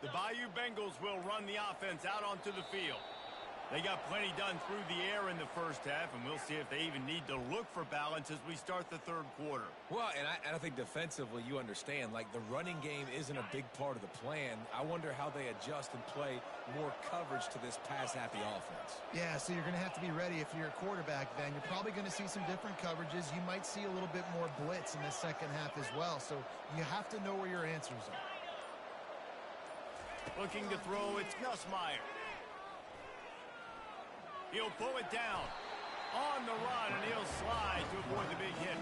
The Bayou Bengals will run the offense out onto the field. They got plenty done through the air in the first half, and we'll see if they even need to look for balance as we start the third quarter. Well, and I think defensively, you understand, like the running game isn't a big part of the plan. I wonder how they adjust and play more coverage to this pass-happy offense. Yeah, so you're going to have to be ready if you're a quarterback, then. You're probably going to see some different coverages. You might see a little bit more blitz in the second half as well, so you have to know where your answers are. Looking to throw, it's Nussmeier. He'll pull it down on the run, and he'll slide to avoid the big hit.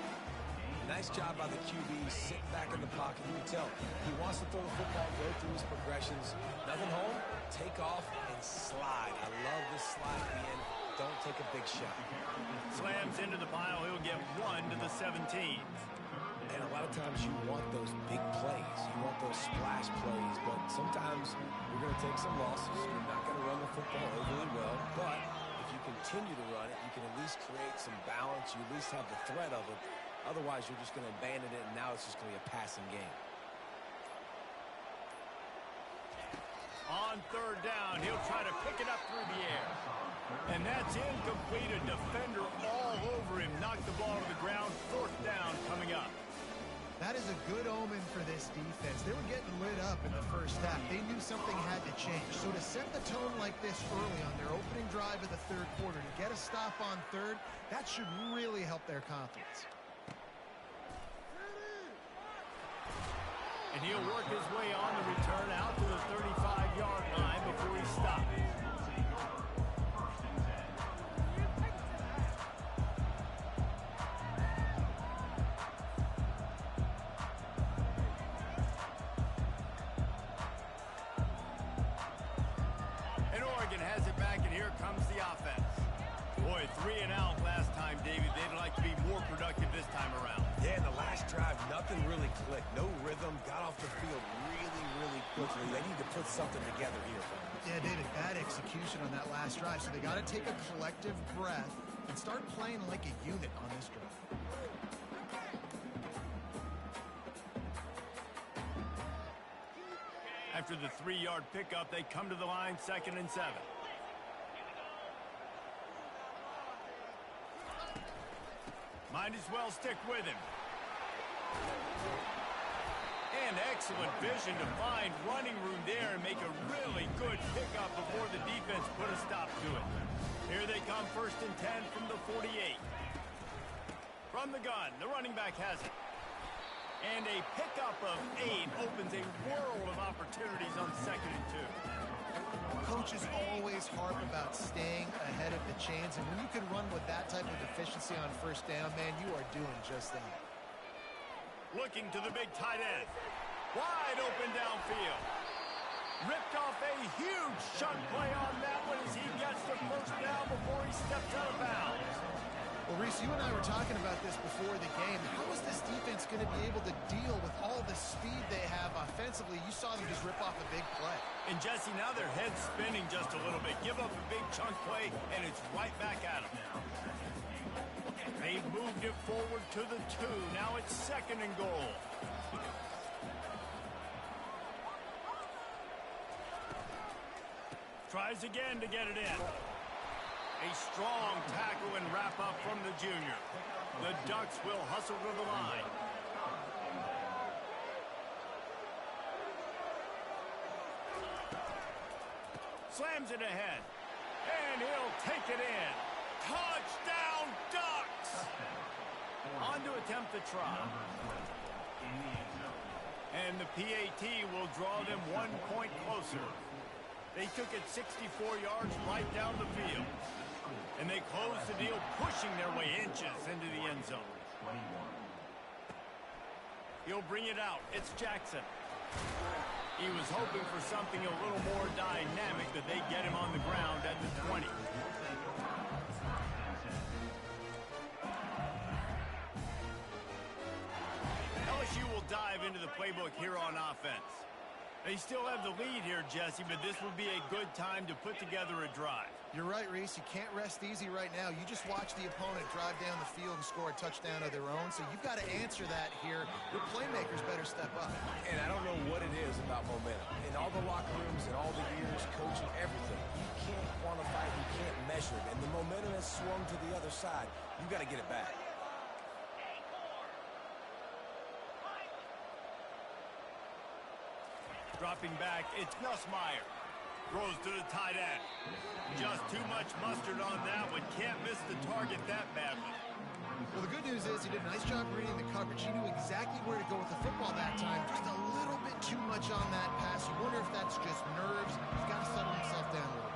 Nice job by the QB, sitting back in the pocket. You can tell he wants to throw the football, go through his progressions. Nothing home, take off, and slide. I love this slide at the end. Don't take a big shot. Slams into the pile. He'll get 1 to the 17. And a lot of times you want those big plays. You want those splash plays. But sometimes you're going to take some losses. You're not going to run the football overly well. But if you continue to run it, you can at least create some balance. You at least have the threat of it. Otherwise, you're just going to abandon it, and now it's just going to be a passing game. On third down, he'll try to pick it up through the air. And that's incomplete. A defender all over him. Knocked the ball to the ground. Fourth down coming up. That is a good omen for this defense. They were getting lit up in the first half. They knew something had to change. So to set the tone like this early on their opening drive of the third quarter, to get a stop on third, that should really help their confidence. And he'll work his way on the return out to the 35-yard line before he stops. And Oregon has it back, and here comes the offense. Boy, 3 and out last time, David. They'd like to be more productive this time around. Yeah, in the last drive, nothing really clicked. No rhythm. Got off the field really quickly. They need to put something together here. Yeah, David, bad execution on that last drive. So they got to take a collective breath and start playing like a unit on this drive. After the 3-yard pickup, they come to the line, 2nd and 7. Might as well stick with him. And excellent vision to find running room there and make a really good pickup before the defense put a stop to it. Here they come, 1st and 10 from the 48. From the gun, the running back has it. And a pickup of 8 opens a world of opportunities on 2nd and 2. Coaches always harp about staying ahead of the chains, and when you can run with that type of efficiency on first down, man, you are doing just that. Looking to the big tight end. Wide open downfield. Ripped off a huge chunk play on that one as he gets the first down before he steps out of bounds. Well, Reese, you and I were talking about this before the game. How is this defense going to be able to deal with all the speed they have offensively? You saw them just rip off a big play. And, Jesse, now their head's spinning just a little bit. Give up a big chunk play, and it's right back at them. They've moved it forward to the 2. Now it's 2nd and goal. Tries again to get it in. A strong tackle and wrap up from the junior. The Ducks will hustle to the line. Slams it ahead. And he'll take it in. Touchdown, Ducks! On to attempt the try. And the PAT will draw them 1 point closer. They took it 64 yards right down the field. And they closed the deal, pushing their way inches into the end zone. He'll bring it out. It's Jackson. He was hoping for something a little more dynamic, but they get him on the ground at the 20. LSU will dive into the playbook here on offense. They still have the lead here, Jesse, but this would be a good time to put together a drive. You're right, Reese. You can't rest easy right now. You just watch the opponent drive down the field and score a touchdown of their own, so you've got to answer that here. Your playmakers better step up. And I don't know what it is about momentum. In all the locker rooms and all the years, coaching, everything. You can't quantify it, you can't measure it. And the momentum has swung to the other side. You got to get it back. Dropping back, it's Nussmeier. Throws to the tight end. Just too much mustard on that one. Can't miss the target that badly. Well, the good news is he did a nice job reading the coverage. He knew exactly where to go with the football that time. Just a little bit too much on that pass. You wonder if that's just nerves. He's got to settle himself down a little bit.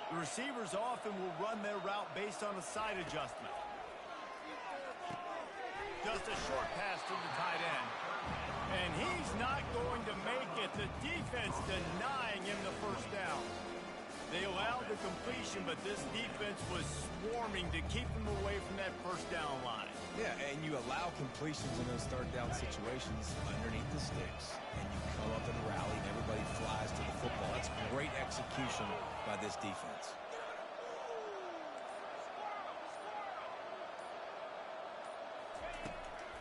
The receivers often will run their route based on a side adjustment. Just a short pass to the tight end. And he's not going to make it. The defense denying him the first down. They allowed the completion, but this defense was swarming to keep him away from that first down line. Yeah, and you allow completions in those third down situations underneath the sticks, and you come up and rally, and everybody flies to the football. That's great execution by this defense.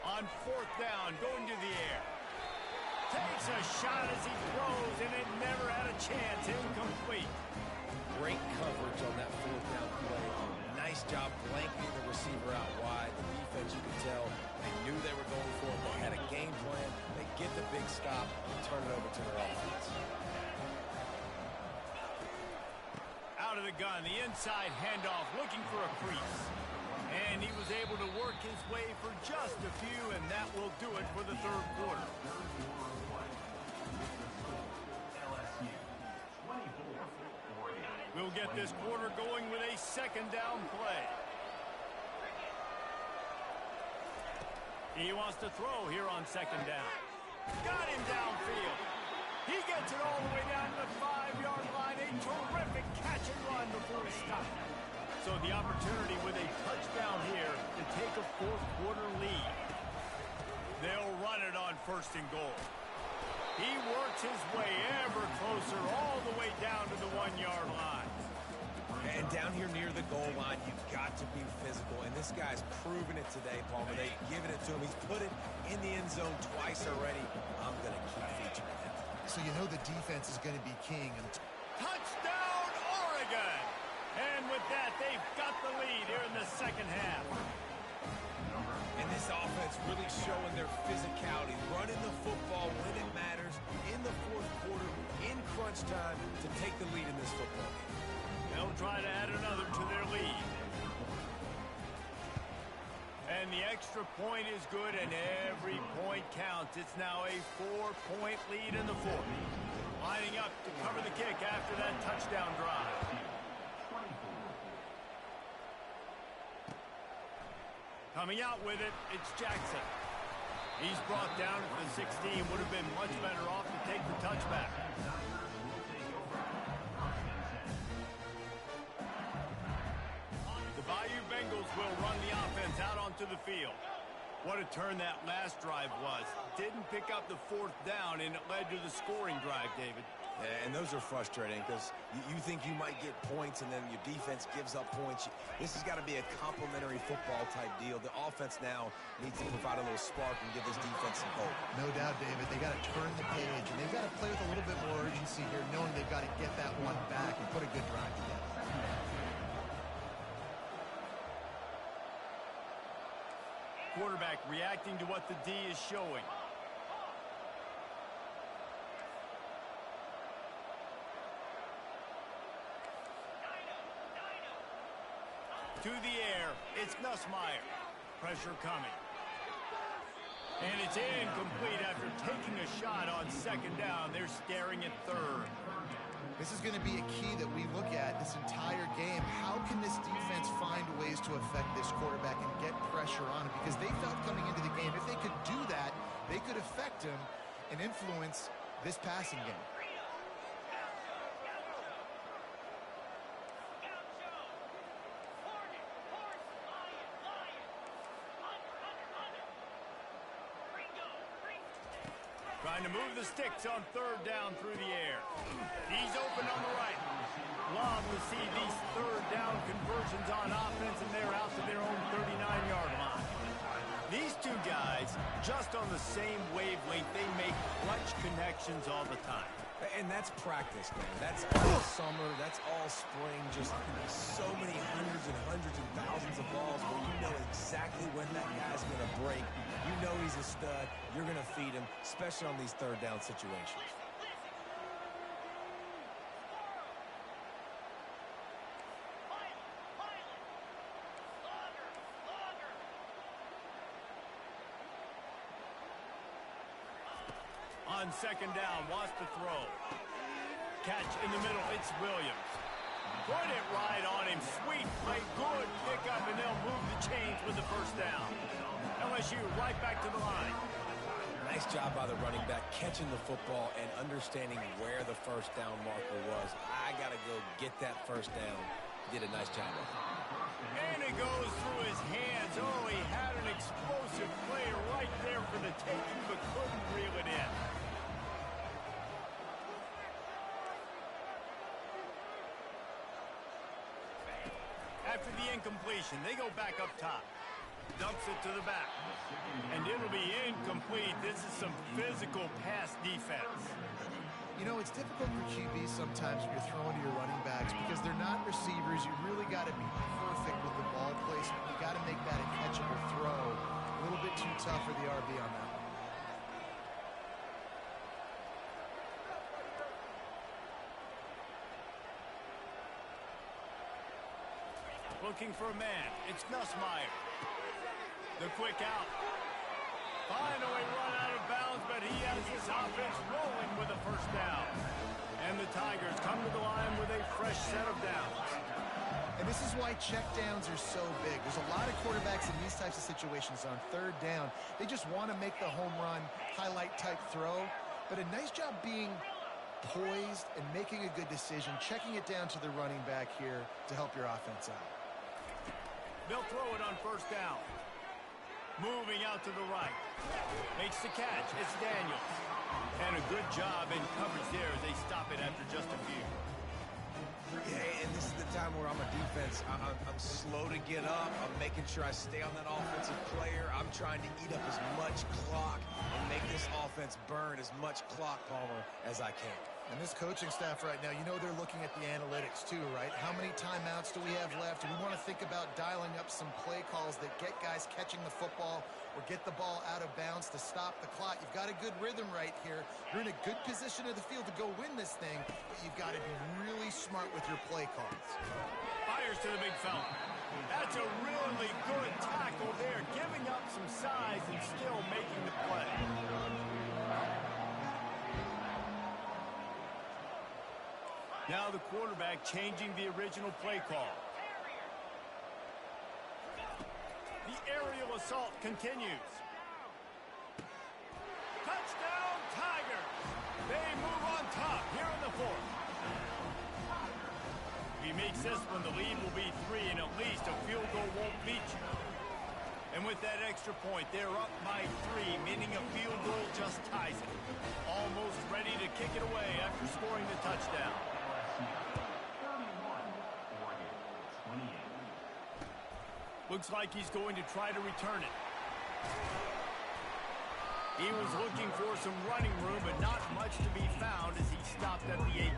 On fourth down, going to the air. Takes a shot as he throws, and it never had a chance. Incomplete. Great coverage on that fourth down play. Nice job blanking the receiver out wide. The defense, you could tell, they knew they were going for it. They had a game plan. They get the big stop and turn it over to their offense. Out of the gun, the inside handoff, looking for a crease. And he was able to work his way for just a few, and that will do it for the third quarter. We'll get this quarter going with a second down play. He wants to throw here on second down. Got him downfield. He gets it all the way down to the 5-yard line. A terrific catch and run before he stopped. So the opportunity with a touchdown here to take a fourth quarter lead. They'll run it on first and goal. He works his way ever closer all the way down to the 1-yard line. And down here near the goal line, you've got to be physical. And this guy's proven it today, Palmer. They've given it to him. He's put it in the end zone twice already. I'm going to keep featuring him. So you know the defense is going to be king. Touchdown, Oregon! And with that, they've got the lead here in the second half. And this offense really showing their physicality, running the football when it matters, in the fourth quarter, in crunch time, to take the lead in this football game. They'll try to add another to their lead. And the extra point is good, and every point counts. It's now a 4-point lead in the fourth. Lining up to cover the kick after that touchdown drive. Coming out with it, it's Jackson. He's brought down at the 16. Would have been much better off to take the touchback. The Bayou Bengals will run the offense out onto the field. What a turn that last drive was. Didn't pick up the fourth down, and it led to the scoring drive, David. Yeah, and those are frustrating because you think you might get points and then your defense gives up points. This has got to be a complementary football type deal. The offense now needs to provide a little spark and give this defense some hope. No doubt, David. They got to turn the page, and they've got to play with a little bit more urgency here, knowing they've got to get that one back and put a good drive together. Quarterback reacting to what the D is showing. To the air, it's Nussmeier. Pressure coming. And it's incomplete after taking a shot on second down. They're staring at third. This is going to be a key that we look at this entire game. How can this defense find ways to affect this quarterback and get pressure on him? Because they felt coming into the game, if they could do that, they could affect him and influence this passing game. Trying to move the sticks on third down through the air. He's open on the right. Love to see these third down conversions on offense, and they're out to the same wavelength. They make clutch connections all the time. And that's practice, man. That's all summer. That's all spring. Just so many hundreds and thousands of balls where you know exactly when that guy's going to break. You know he's a stud. You're going to feed him, especially on these third down situations. On second down, wants to throw. Catch in the middle, it's Williams. Put it right on him. Sweet play, good pickup, and they'll move the chains with the first down. LSU right back to the line. Nice job by the running back, catching the football and understanding where the first down marker was. I got to go get that first down. Did a nice job of it. And it goes through his hands. Oh, he had an explosive play right there for the taking, but couldn't reel it in. After the incompletion, they go back up top. Dumps it to the back. And it'll be incomplete. This is some physical pass defense. You know, it's difficult for QBs sometimes when you're throwing to your running backs because they're not receivers. You really got to be perfect with the ball placement. You got to make that a catchable throw. A little bit too tough for the RB on that one. Looking for a man. It's Nussmeier. The quick out. Finally run out of bounds, but he has his offense rolling with a first down. And the Tigers come to the line with a fresh set of downs. And this is why checkdowns are so big. There's a lot of quarterbacks in these types of situations on third down. They just want to make the home run, highlight type throw. But a nice job being poised and making a good decision, checking it down to the running back here to help your offense out. They'll throw it on first down. Moving out to the right. Makes the catch. It's Daniels. And a good job in coverage there as they stop it after just a few. Yeah, and this is the time where I'm a defense. I'm slow to get up. I'm making sure I stay on that offensive player. I'm trying to eat up as much clock and make this offense burn as much clock, Palmer, as I can. And this coaching staff right now, you know they're looking at the analytics too, right? How many timeouts do we have left? Do we want to think about dialing up some play calls that get guys catching the football or get the ball out of bounds to stop the clock? You've got a good rhythm right here. You're in a good position of the field to go win this thing, but you've got to be really smart with your play calls. Fires to the big fella. That's a really good tackle there, giving up some size and still making the play. Now the quarterback changing the original play call. The aerial assault continues. Touchdown, Tigers! They move on top here in the fourth. If he makes this one, the lead will be 3, and at least a field goal won't beat you. And with that extra point, they're up by 3, meaning a field goal just ties it. Almost ready to kick it away after scoring the touchdown. Looks like he's going to try to return it. He was looking for some running room, but not much to be found as he stopped at the 18.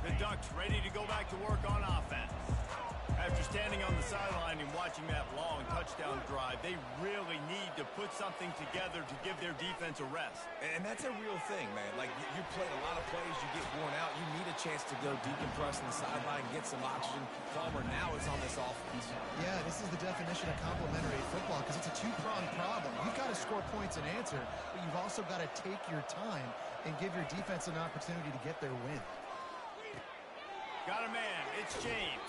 The Ducks ready to go back to work on offense. After standing on the sideline and watching that long touchdown drive, they really need to put something together to give their defense a rest. And that's a real thing, man. Like, you play a lot of plays, you get worn out, you need a chance to go decompress on the sideline, get some oxygen. Palmer, now it's on this offense. Yeah, this is the definition of complementary football because it's a two-pronged problem. You've got to score points and answer, but you've also got to take your time and give your defense an opportunity to get their win. Got a man. It's James.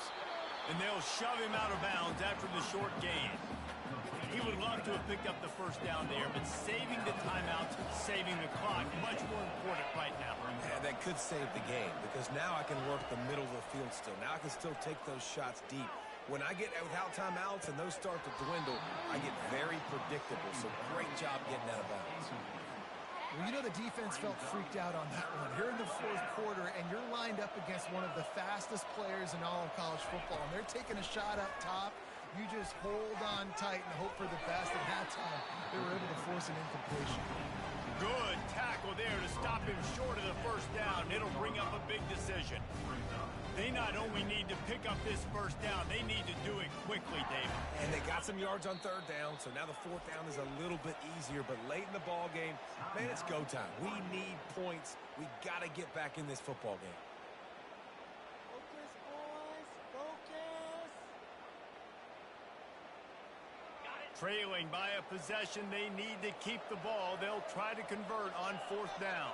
And they'll shove him out of bounds after the short gain. He would love to have picked up the first down there, but saving the timeouts, saving the clock, much more important right now. Yeah, that could save the game because now I can work the middle of the field still. Now I can still take those shots deep. When I get without timeouts and those start to dwindle, I get very predictable. So great job getting out of bounds. Well, you know the defense felt freaked out on that one. You're in the fourth quarter, and you're lined up against one of the fastest players in all of college football, and they're taking a shot up top. You just hold on tight and hope for the best. And that time, they were able to force an incompletion. Good tackle there to stop him short of the first down. It'll bring up a big decision. They not only need to pick up this first down, they need to do it quickly, David. And they got some yards on third down, so now the fourth down is a little bit easier. But late in the ball game, man, it's go time. We need points. We got to get back in this football game. Focus, boys. Focus. Trailing by a possession, they need to keep the ball. They'll try to convert on fourth down.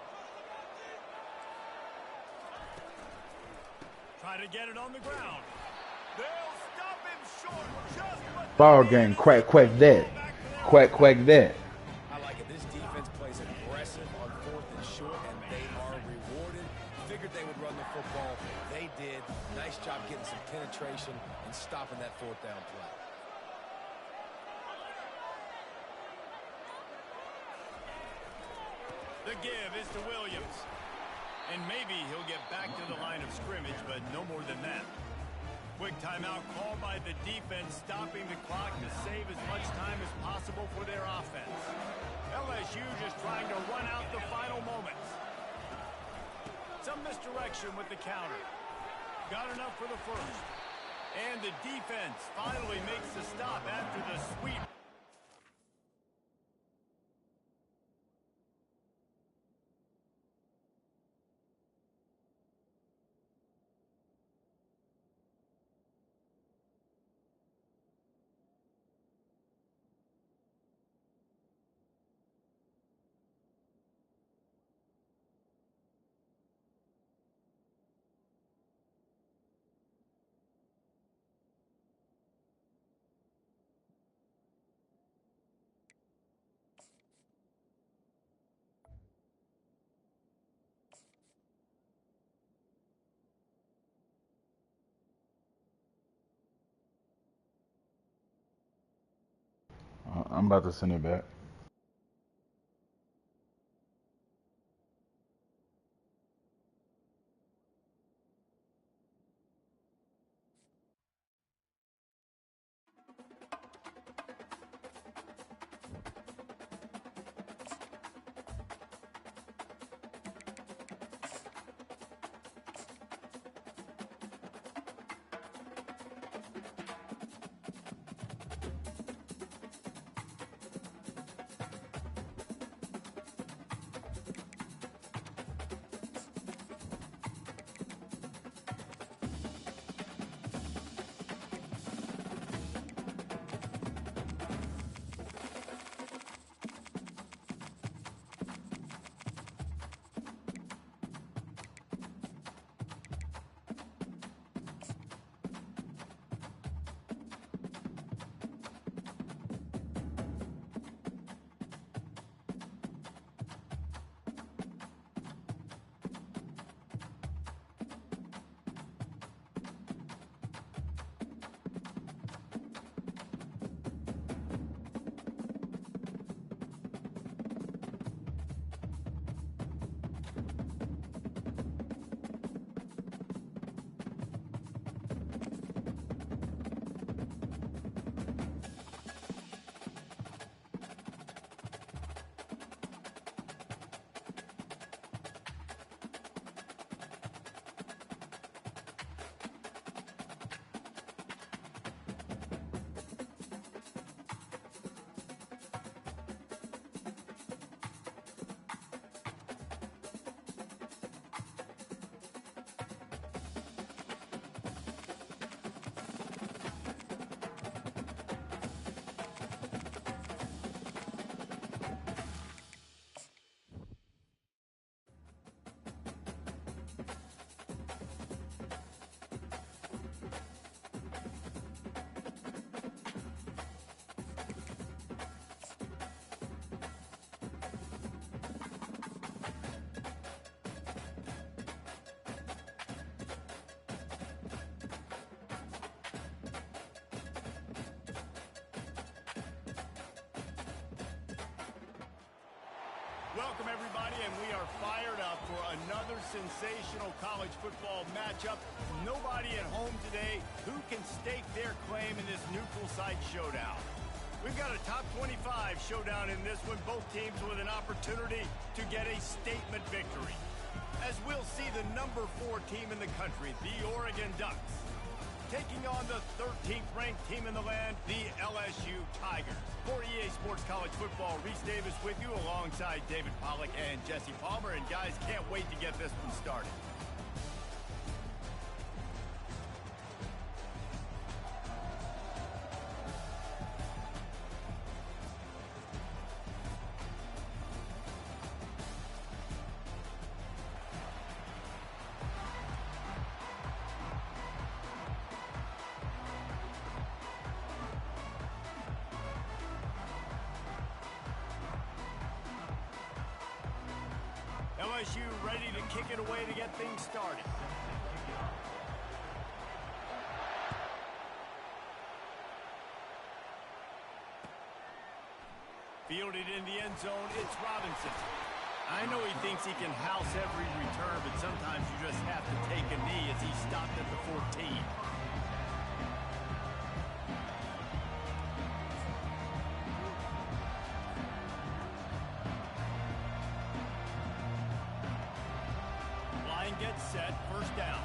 Try to get it on the ground. They'll stop him short. Just what Ball game, quack that. Quack that. I like it. This defense plays aggressive on fourth and short, and they are rewarded. Figured they would run the football. They did. Nice job getting some penetration and stopping that fourth down play. The give is to Williams. And maybe he'll get back to the line of scrimmage, but no more than that. Quick timeout called by the defense, stopping the clock to save as much time as possible for their offense. LSU just trying to run out the final moments. Some misdirection with the counter. Got enough for the first. And the defense finally makes the stop after the sweep. I'm about to send it back. Welcome, everybody, and we are fired up for another sensational college football matchup. Nobody at home today who can stake their claim in this neutral site showdown. We've got a top 25 showdown in this one, both teams with an opportunity to get a statement victory. As we'll see the number 4 team in the country, the Oregon Ducks, taking on the 13th ranked team in the land, the LSU Tigers. For EA Sports College Football, Reese Davis with you alongside David Pollack and Jesse Palmer. And guys, can't wait to get this one started. LSU ready to kick it away to get things started. Fielded in the end zone, it's Robinson. I know he thinks he can house every return, but sometimes you just have to take a knee as he stopped at the 14. Gets set, first down.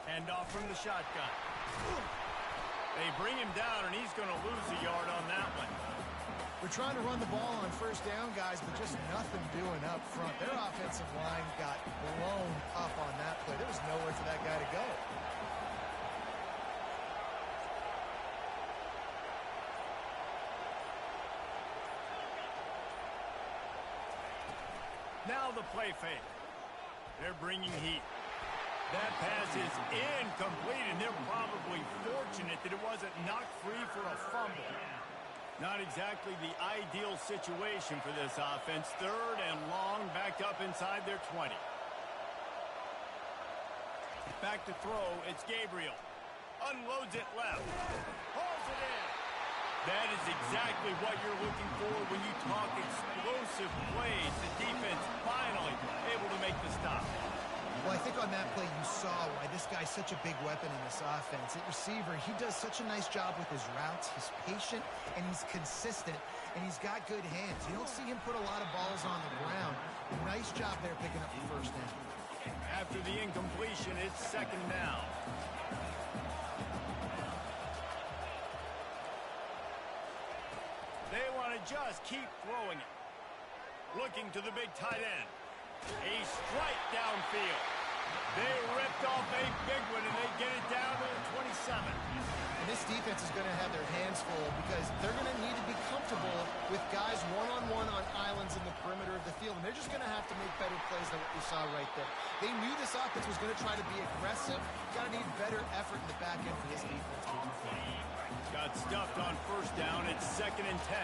Hand off from the shotgun. They bring him down, and he's going to lose a yard on that one. We're trying to run the ball on first down, guys, but just nothing doing up front. Their offensive line got blown up on that play. There was nowhere for that guy to go. Now the play fake. They're bringing heat. That pass is incomplete, and they're probably fortunate that it wasn't knocked free for a fumble. Not exactly the ideal situation for this offense. Third and long, backed up inside their 20. Back to throw, it's Gabriel. Unloads it left. Hauls it in. That is exactly what you're looking for when you talk explosive plays. The defense finally able to make the stop. Well, I think on that play you saw why this guy's such a big weapon in this offense. At receiver, he does such a nice job with his routes. He's patient, and he's consistent, and he's got good hands. You don't see him put a lot of balls on the ground. Nice job there picking up the first down. After the incompletion, it's second down. They want to just keep throwing it. Looking to the big tight end. A strike downfield. They ripped off a big one, and they get it down to the 27. And this defense is going to have their hands full because they're going to need to be comfortable with guys one-on-one on islands in the perimeter of the field. And they're just going to have to make better plays than what we saw right there. They knew this offense was going to try to be aggressive. Got to need better effort in the back end for this defense to do that. Got stuffed on first down. It's second and 10.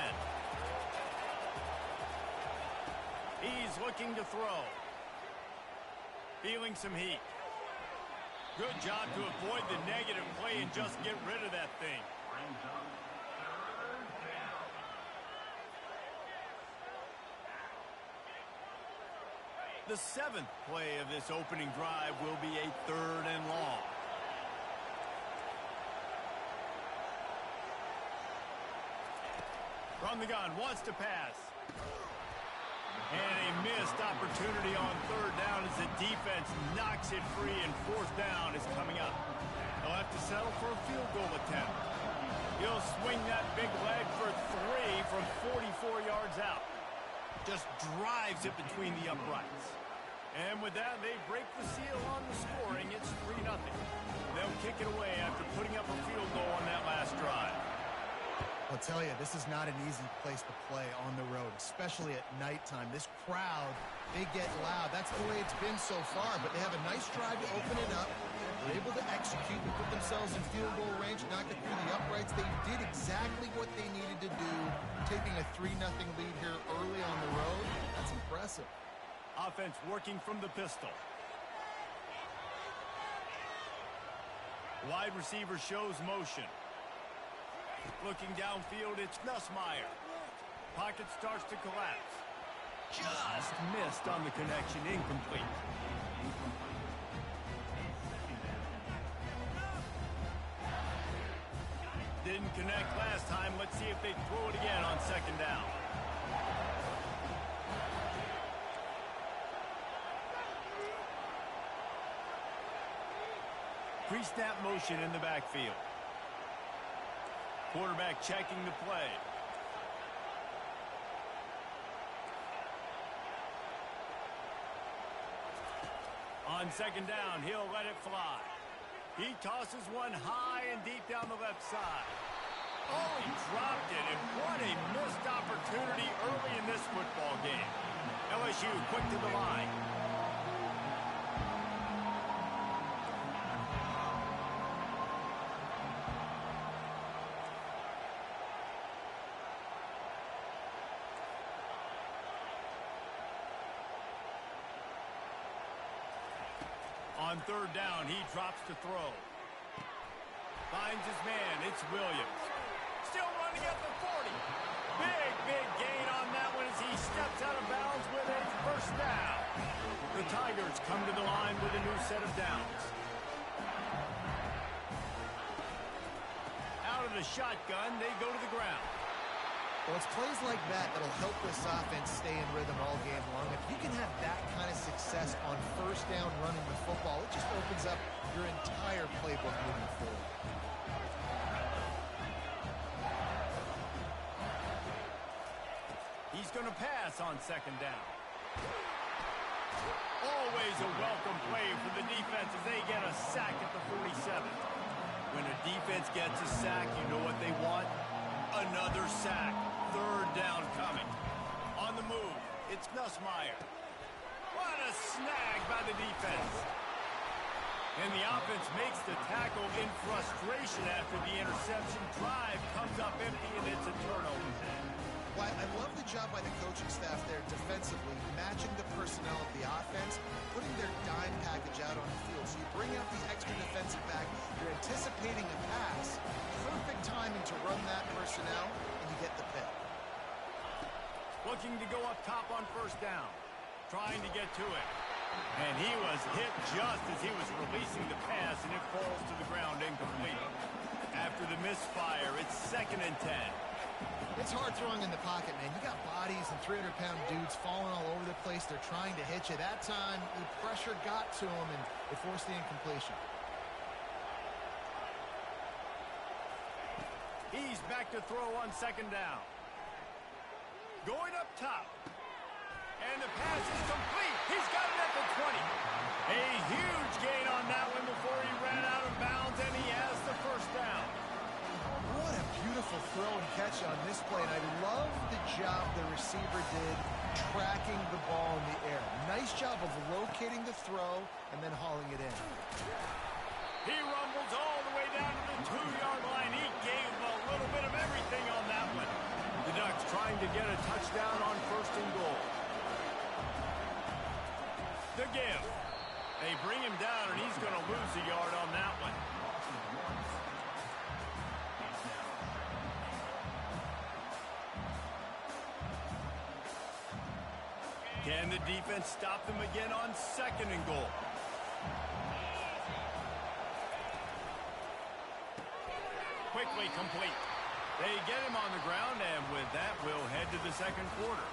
He's looking to throw. Feeling some heat. Good job to avoid the negative play and just get rid of that thing. The 7th play of this opening drive will be a third and long. From the gun, wants to pass. And a missed opportunity on third down as the defense knocks it free, and fourth down is coming up. They'll have to settle for a field goal attempt. He'll swing that big leg for 3 from 44 yards out. Just drives it between the uprights. And with that, they break the seal on the scoring. It's 3-0. They'll kick it away after putting up a field goal on that last drive. I'll tell you, this is not an easy place to play on the road, especially at nighttime. This crowd, they get loud. That's the way it's been so far, but they have a nice drive to open it up. They're able to execute and put themselves in field goal range, knock it through the uprights. They did exactly what they needed to do, taking a 3-0 lead here early on the road. That's impressive. Offense working from the pistol. Wide receiver shows motion. Looking downfield, it's Nussmeier. Pocket starts to collapse. Just missed on the connection, incomplete. Didn't connect last time. Let's see if they throw it again on second down. Pre-snap motion in the backfield. Quarterback checking the play. On second down, he'll let it fly. He tosses one high and deep down the left side. Oh, he dropped it, and what a missed opportunity early in this football game. LSU quick to the line. On third down, he drops to throw. Finds his man. It's Williams. Still running at the 40. Big gain on that one as he steps out of bounds with a first down. The Tigers come to the line with a new set of downs. Out of the shotgun, they go to the ground. Well, it's plays like that that'll help this offense stay in rhythm all game long. If you can have that kind of success on first down running the football, it just opens up your entire playbook moving forward. He's going to pass on second down. Always a welcome play for the defense as they get a sack at the 47. When a defense gets a sack, you know what they want? Another sack. Third down coming. On the move, it's Nussmeier. What a snag by the defense. And the offense makes the tackle in frustration after the interception. Drive comes up empty, and it's a turnover. Well, I love the job by the coaching staff there defensively, matching the personnel of the offense, putting their dime package out on the field. So you bring out the extra defensive back, you're anticipating a pass, perfect timing to run that personnel, and you get the pick. Looking to go up top on first down, trying to get to it. And he was hit just as he was releasing the pass, and it falls to the ground incomplete. After the misfire, it's 2nd and 10. It's hard throwing in the pocket, man. You got bodies and 300-pound dudes falling all over the place. They're trying to hit you. That time, the pressure got to him, and it forced the incompletion. He's back to throw on second down. Going up top. And the pass is complete. He's got it at the 20. A huge gain on that one before he ran out of bounds, and he has the first down. What a beautiful throw and catch on this play, and I love the job the receiver did tracking the ball in the air. Nice job of locating the throw and then hauling it in. He rumbles all the way down to the 2-yard line. He gave a little bit of everything on that one. The Ducks trying to get a touchdown on first and goal. The give. They bring him down, and he's going to lose a yard on that one. Can the defense stop them again on second and goal? Quickly complete. They get him on the ground, and with that, we'll head to the second quarter.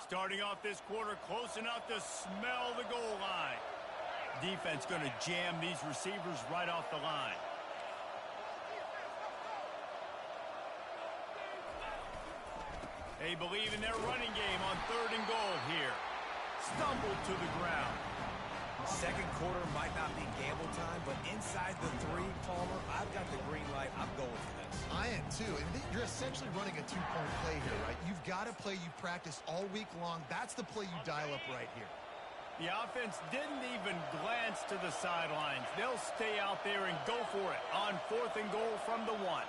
Starting off this quarter close enough to smell the goal line. Defense going to jam these receivers right off the line. They believe in their running game on third and goal here. Stumbled to the ground. Second quarter might not be gamble time, but inside the 3, Palmer, I've got the green light. I'm going for this. I am too. And you're essentially running a 2-point play here, right? You've got a play you practiced all week long. That's the play you dial up right here. The offense didn't even glance to the sidelines. They'll stay out there and go for it on 4th and goal from the 1.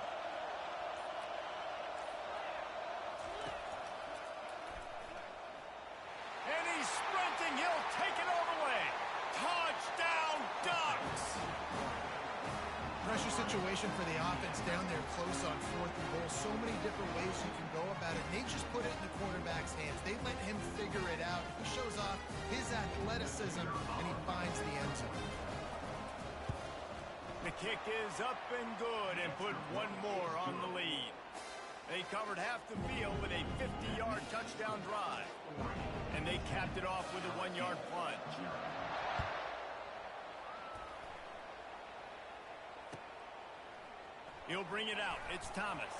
And he springs situation for the offense down there close on 4th and goal. So many different ways you can go about it. They just put it in the quarterback's hands. They let him figure it out. He shows off his athleticism, and he finds the end zone. The kick is up and good and put one more on the lead. They covered half the field with a 50-yard touchdown drive. And they capped it off with a 1-yard plunge. He'll bring it out. It's Thomas.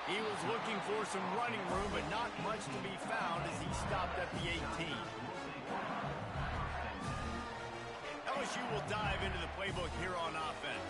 He was looking for some running room, but not much to be found as he stopped at the 18. LSU will dive into the playbook here on offense.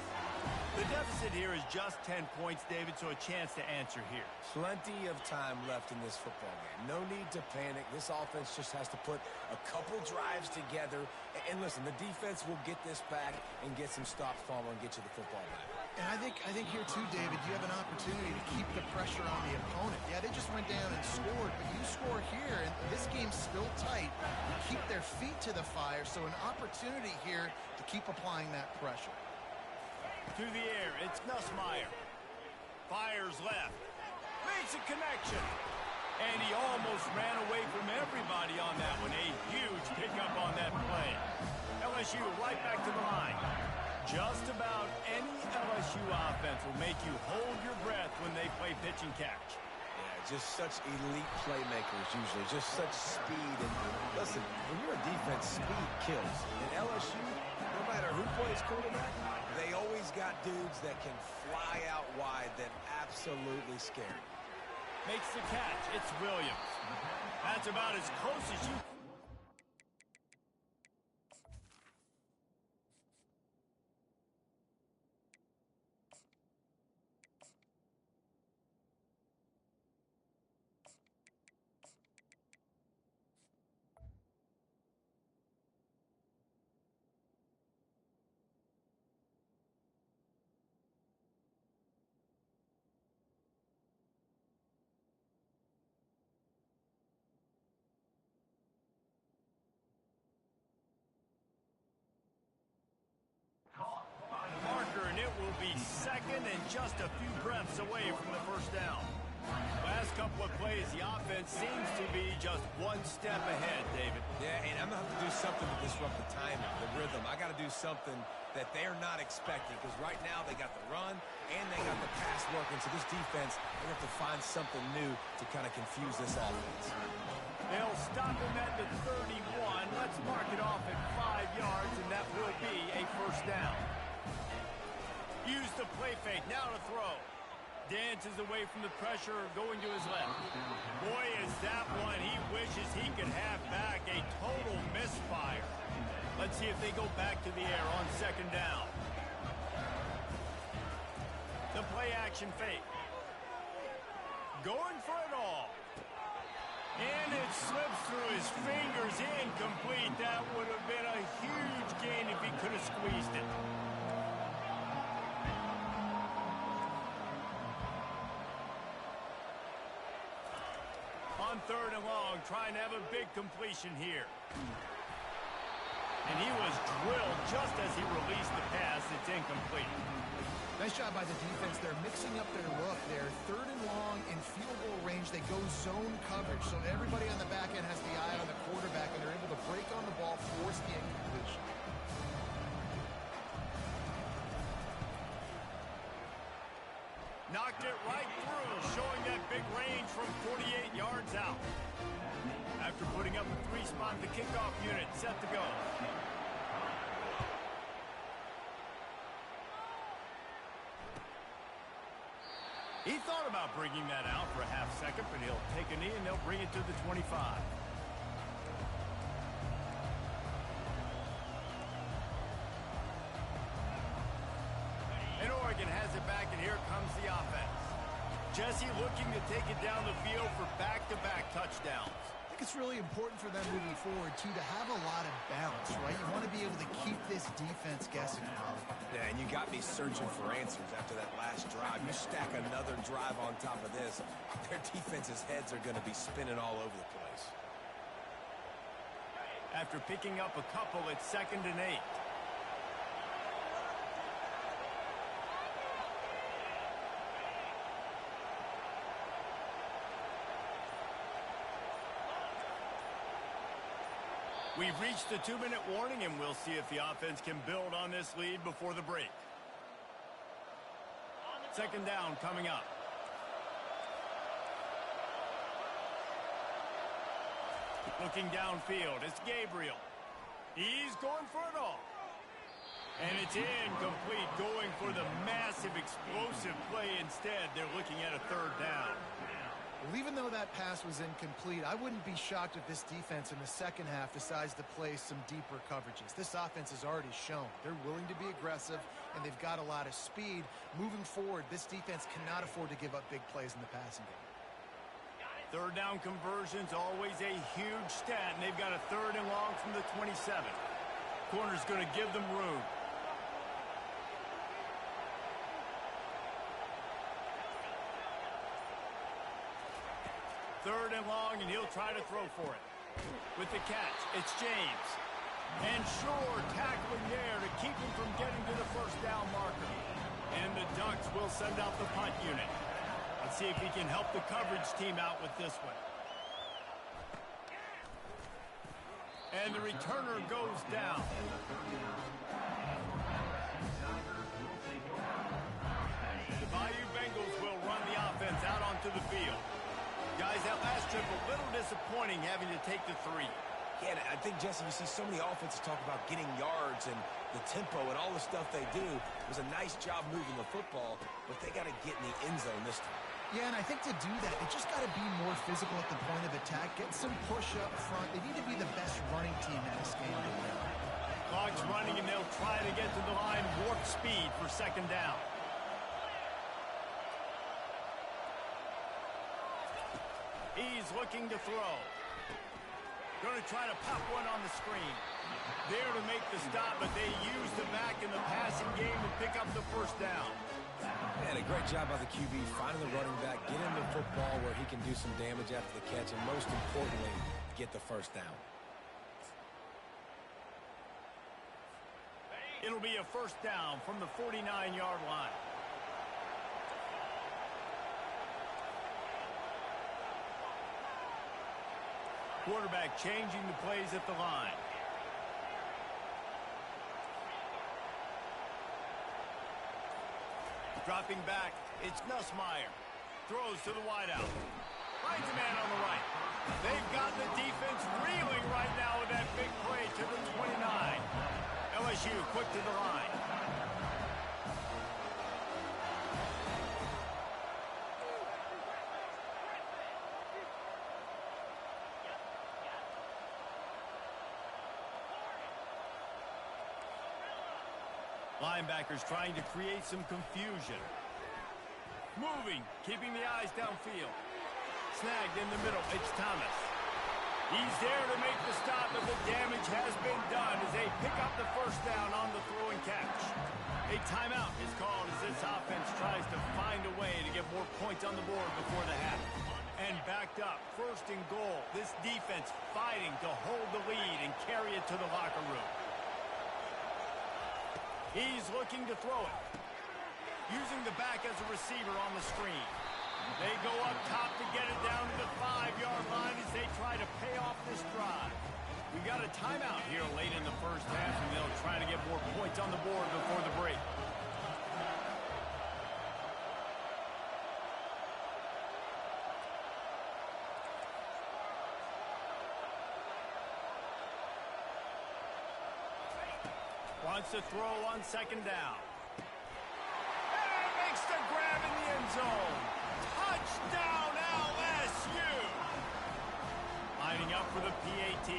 The deficit here is just 10 points, David, so a chance to answer here. Plenty of time left in this football game. No need to panic. This offense just has to put a couple drives together. And listen, the defense will get this back and get some stops following and get you the football back. And I think here too, David, you have an opportunity to keep the pressure on the opponent. Yeah, they just went down and scored, but you score here, and this game's still tight. You keep their feet to the fire, so an opportunity here to keep applying that pressure. To the air, it's Nussmeier. Fires left. Makes a connection. And he almost ran away from everybody on that one. A huge pickup on that play. LSU right back to the line. Just about any LSU offense will make you hold your breath when they play pitch and catch. Yeah, just such elite playmakers usually. Just such speed. And listen, when you're a defense, speed kills. And LSU, no matter who plays quarterback, they always got dudes that can fly out wide that absolutely scare you. Makes the catch. It's Williams. That's about as close as you... And it will be second and just a few breaths away from the first down. Last couple of plays, the offense seems to be just one step ahead, David. Yeah, and I'm going to have to do something to disrupt the timing, the rhythm. I got to do something that they're not expecting, because right now they got the run and they got the pass working. So this defense, they have to find something new to kind of confuse this offense. They'll stop him at the 31. Let's mark it off at 5 yards, and that will be a first down. Use the play fake, now to throw. Dances away from the pressure, going to his left. Boy, is that one he wishes he could have back. A total misfire. Let's see if they go back to the air on second down. The play action fake. Going for it all. And it slips through his fingers, incomplete. That would have been a huge gain if he could have squeezed it. On third and long, trying to have a big completion here. And he was drilled just as he released the pass. It's incomplete. Nice job by the defense. They're mixing up their look. They're third and long in field goal range. They go zone coverage. So everybody on the back end has the eye on the quarterback, and they're able to break on the ball, force the incompletion. Knocked it right through, showing that big range from 48 yards out. After putting up a 3-spot, the kickoff unit set to go. He thought about bringing that out for a half second, but he'll take a knee and they'll bring it to the 25. And Oregon has it back, and here comes the offense. Jesse looking to take it down the field for back-to-back touchdowns. I think it's really important for them moving forward, too, to have a lot of balance, right? You want to be able to keep this defense guessing. Yeah, and you got me searching for answers after that last drive. You stack another drive on top of this, their defense's heads are going to be spinning all over the place. After picking up a couple, it's 2nd and 8. We've reached the 2-minute warning, and we'll see if the offense can build on this lead before the break. Second down coming up. Looking downfield, it's Gabriel. He's going for it all. And it's incomplete, going for the massive explosive play instead. They're looking at a third down. Well, even though that pass was incomplete, I wouldn't be shocked if this defense in the second half decides to play some deeper coverages. This offense has already shown they're willing to be aggressive, and they've got a lot of speed. Moving forward, this defense cannot afford to give up big plays in the passing game. Third down conversion's always a huge stat, and they've got a 3rd and long from the 27. Corner's going to give them room. Third and long, and he'll try to throw for it. With the catch, it's James. And Shore tackling there to keep him from getting to the first down marker. And the Ducks will send out the punt unit. Let's see if he can help the coverage team out with this one. And the returner goes down. The Bayou Bengals will run the offense out onto the field. Guys, that last trip a little disappointing having to take the 3. Yeah, and I think, Jesse, you see so many offenses talk about getting yards and the tempo and all the stuff they do. It was a nice job moving the football, but they got to get in the end zone this time. Yeah, and I think to do that, they just got to be more physical at the point of attack, get some push up front. They need to be the best running team in this game. Clock's running, and they'll try to get to the line warp speed for second down. He's looking to throw. Going to try to pop one on the screen. There to make the stop, but they use the back in the passing game to pick up the first down. And a great job by the QB finding the running back, get him the football where he can do some damage after the catch, and most importantly, get the first down. It'll be a first down from the 49-yard line. Quarterback changing the plays at the line. Dropping back, it's Nussmeier. Throws to the wideout. Finds a man on the right. They've got the defense reeling right now with that big play to the 29. LSU quick to the line. Linebackers trying to create some confusion. Moving, keeping the eyes downfield. Snagged in the middle, it's Thomas. He's there to make the stop, but the damage has been done as they pick up the first down on the throw and catch. A timeout is called as this offense tries to find a way to get more points on the board before the half. And backed up, first and goal. This defense fighting to hold the lead and carry it to the locker room. He's looking to throw it. Using the back as a receiver on the screen. They go up top to get it down to the 5-yard line as they try to pay off this drive. We got a timeout here late in the first half, and they'll try to get more points on the board before the break. Wants to throw on second down. And makes the grab in the end zone. Touchdown, LSU! Lining up for the PAT.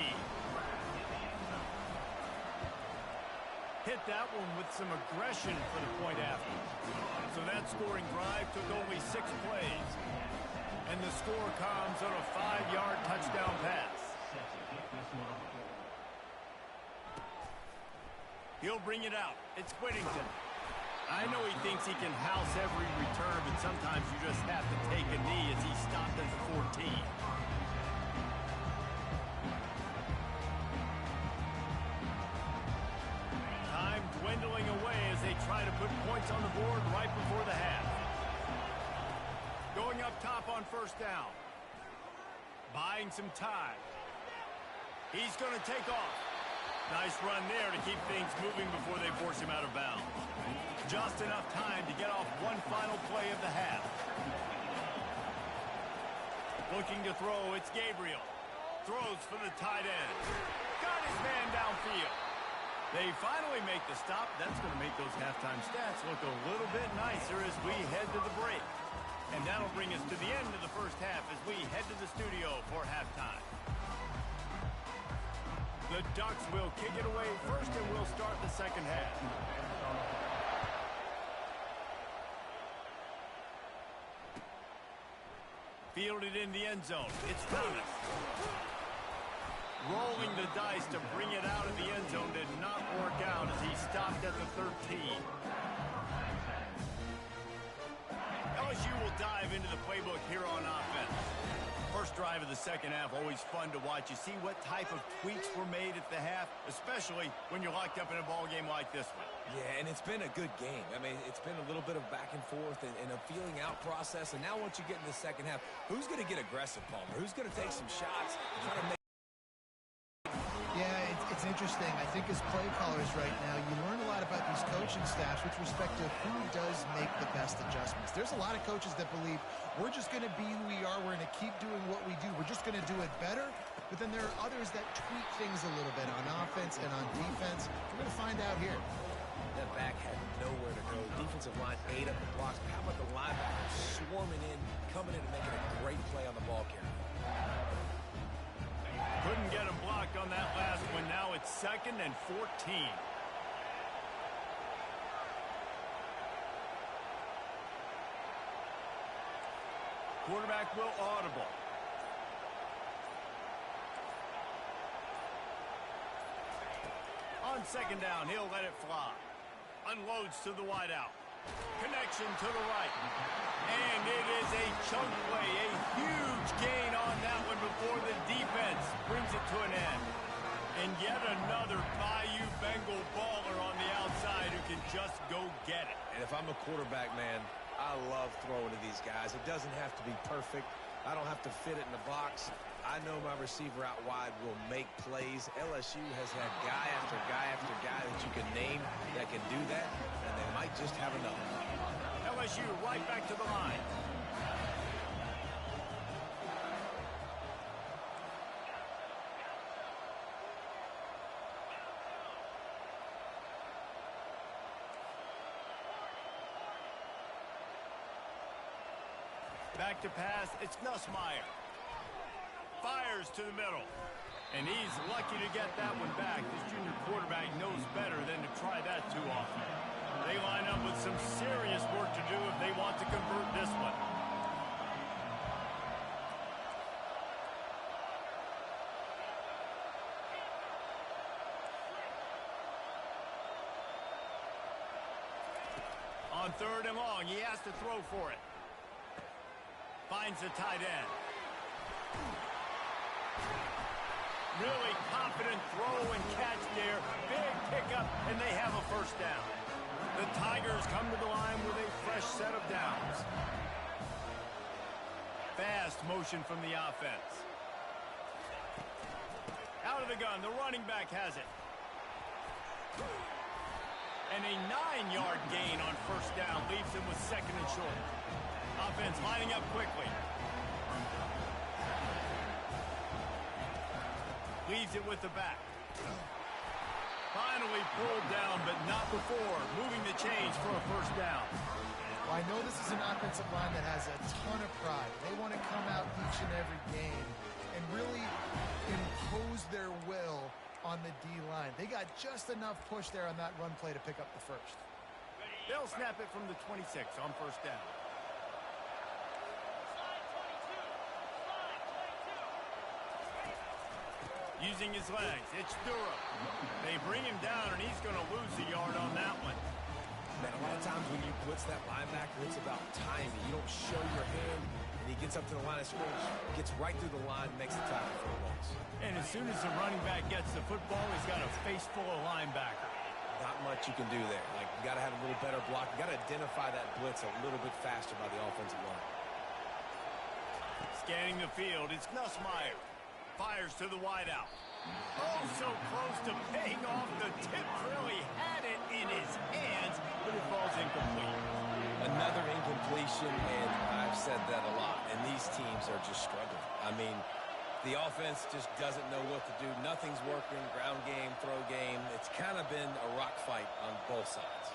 Hit that one with some aggression for the point after. So that scoring drive took only 6 plays. And the score comes on a 5-yard touchdown pass. He'll bring it out. It's Whittington. I know he thinks he can house every return, but sometimes you just have to take a knee as he stopped at the 14. Time dwindling away as they try to put points on the board right before the half. Going up top on first down. Buying some time. He's going to take off. Nice run there to keep things moving before they force him out of bounds. Just enough time to get off one final play of the half. Looking to throw, it's Gabriel. Throws for the tight end. Got his man downfield. They finally make the stop. That's going to make those halftime stats look a little bit nicer as we head to the break. And that'll bring us to the end of the first half as we head to the studio for halftime. The Ducks will kick it away first, and we'll start the second half. Fielded in the end zone. It's Thomas. Rolling the dice to bring it out of the end zone did not work out as he stopped at the 13. LSU will dive into the playbook here on offense. First drive of the second half, always fun to watch. You see what type of tweaks were made at the half, especially when you're locked up in a ball game like this one. Yeah, and it's been a good game. I mean, it's been a little bit of back and forth and a feeling out process. And now once you get in the second half, who's going to get aggressive, Palmer? Who's going to take some shots and try to make... Yeah, it's interesting. I think as play callers right now, you learn a lot about these coaching staffs with respect to who does make the best adjustments. There's a lot of coaches that believe we're just going to be who we are. We're going to keep doing what we do. We're just going to do it better. But then there are others that tweak things a little bit on offense and on defense. We're going to find out here. That back had nowhere to go. Defensive line ate up the blocks. How about the linebackers swarming in, coming in and making a great play on the ball carrier? Couldn't get him blocked on that last one. Now it's 2nd and 14. Quarterback will audible. On second down, he'll let it fly. Unloads to the wideout. Connection to the right. And it is a chunk play. A huge gain on that one before the defense brings it to an end. And yet another Bayou Bengal baller on the outside who can just go get it. And if I'm a quarterback, man, I love throwing to these guys. It doesn't have to be perfect. I don't have to fit it in the box. I know my receiver out wide will make plays. LSU has had guy after guy after guy that you can name that can do that, and they might just have enough. LSU right back to the line. Back to pass, it's Nussmeier. Fires to the middle. And he's lucky to get that one back. This junior quarterback knows better than to try that too often. They line up with some serious work to do if they want to convert this one. On 3rd and long, he has to throw for it. Finds the tight end. Really confident throw and catch there. Big pickup, and they have a first down. The Tigers come to the line with a fresh set of downs. Fast motion from the offense. Out of the gun, the running back has it. And a 9-yard gain on first down leaves him with 2nd and short. Offense lining up quickly. Leaves it with the back. Finally pulled down, but not before moving the chains for a first down. Well, I know this is an offensive line that has a ton of pride. They want to come out each and every game and really impose their will on the D-line. They got just enough push there on that run play to pick up the first. They'll snap it from the 26 on first down. Using his legs, it's Durham. They bring him down, and he's going to lose a yard on that one. Man, a lot of times when you blitz that linebacker, it's about timing. You don't show your hand, and he gets up to the line of scrimmage, gets right through the line, makes the tackle for a loss. And as soon as the running back gets the football, he's got a face full of linebacker. Not much you can do there. Like, you got to have a little better block. You got to identify that blitz a little bit faster by the offensive line. Scanning the field, it's Nussmeier. Fires to the wideout. Oh, so close to paying off. The tip really had it in his hands, but it falls incomplete. Another incompletion, and I've said that a lot, and these teams are just struggling. I mean, the offense just doesn't know what to do. Nothing's working, ground game, throw game. It's kind of been a rock fight on both sides.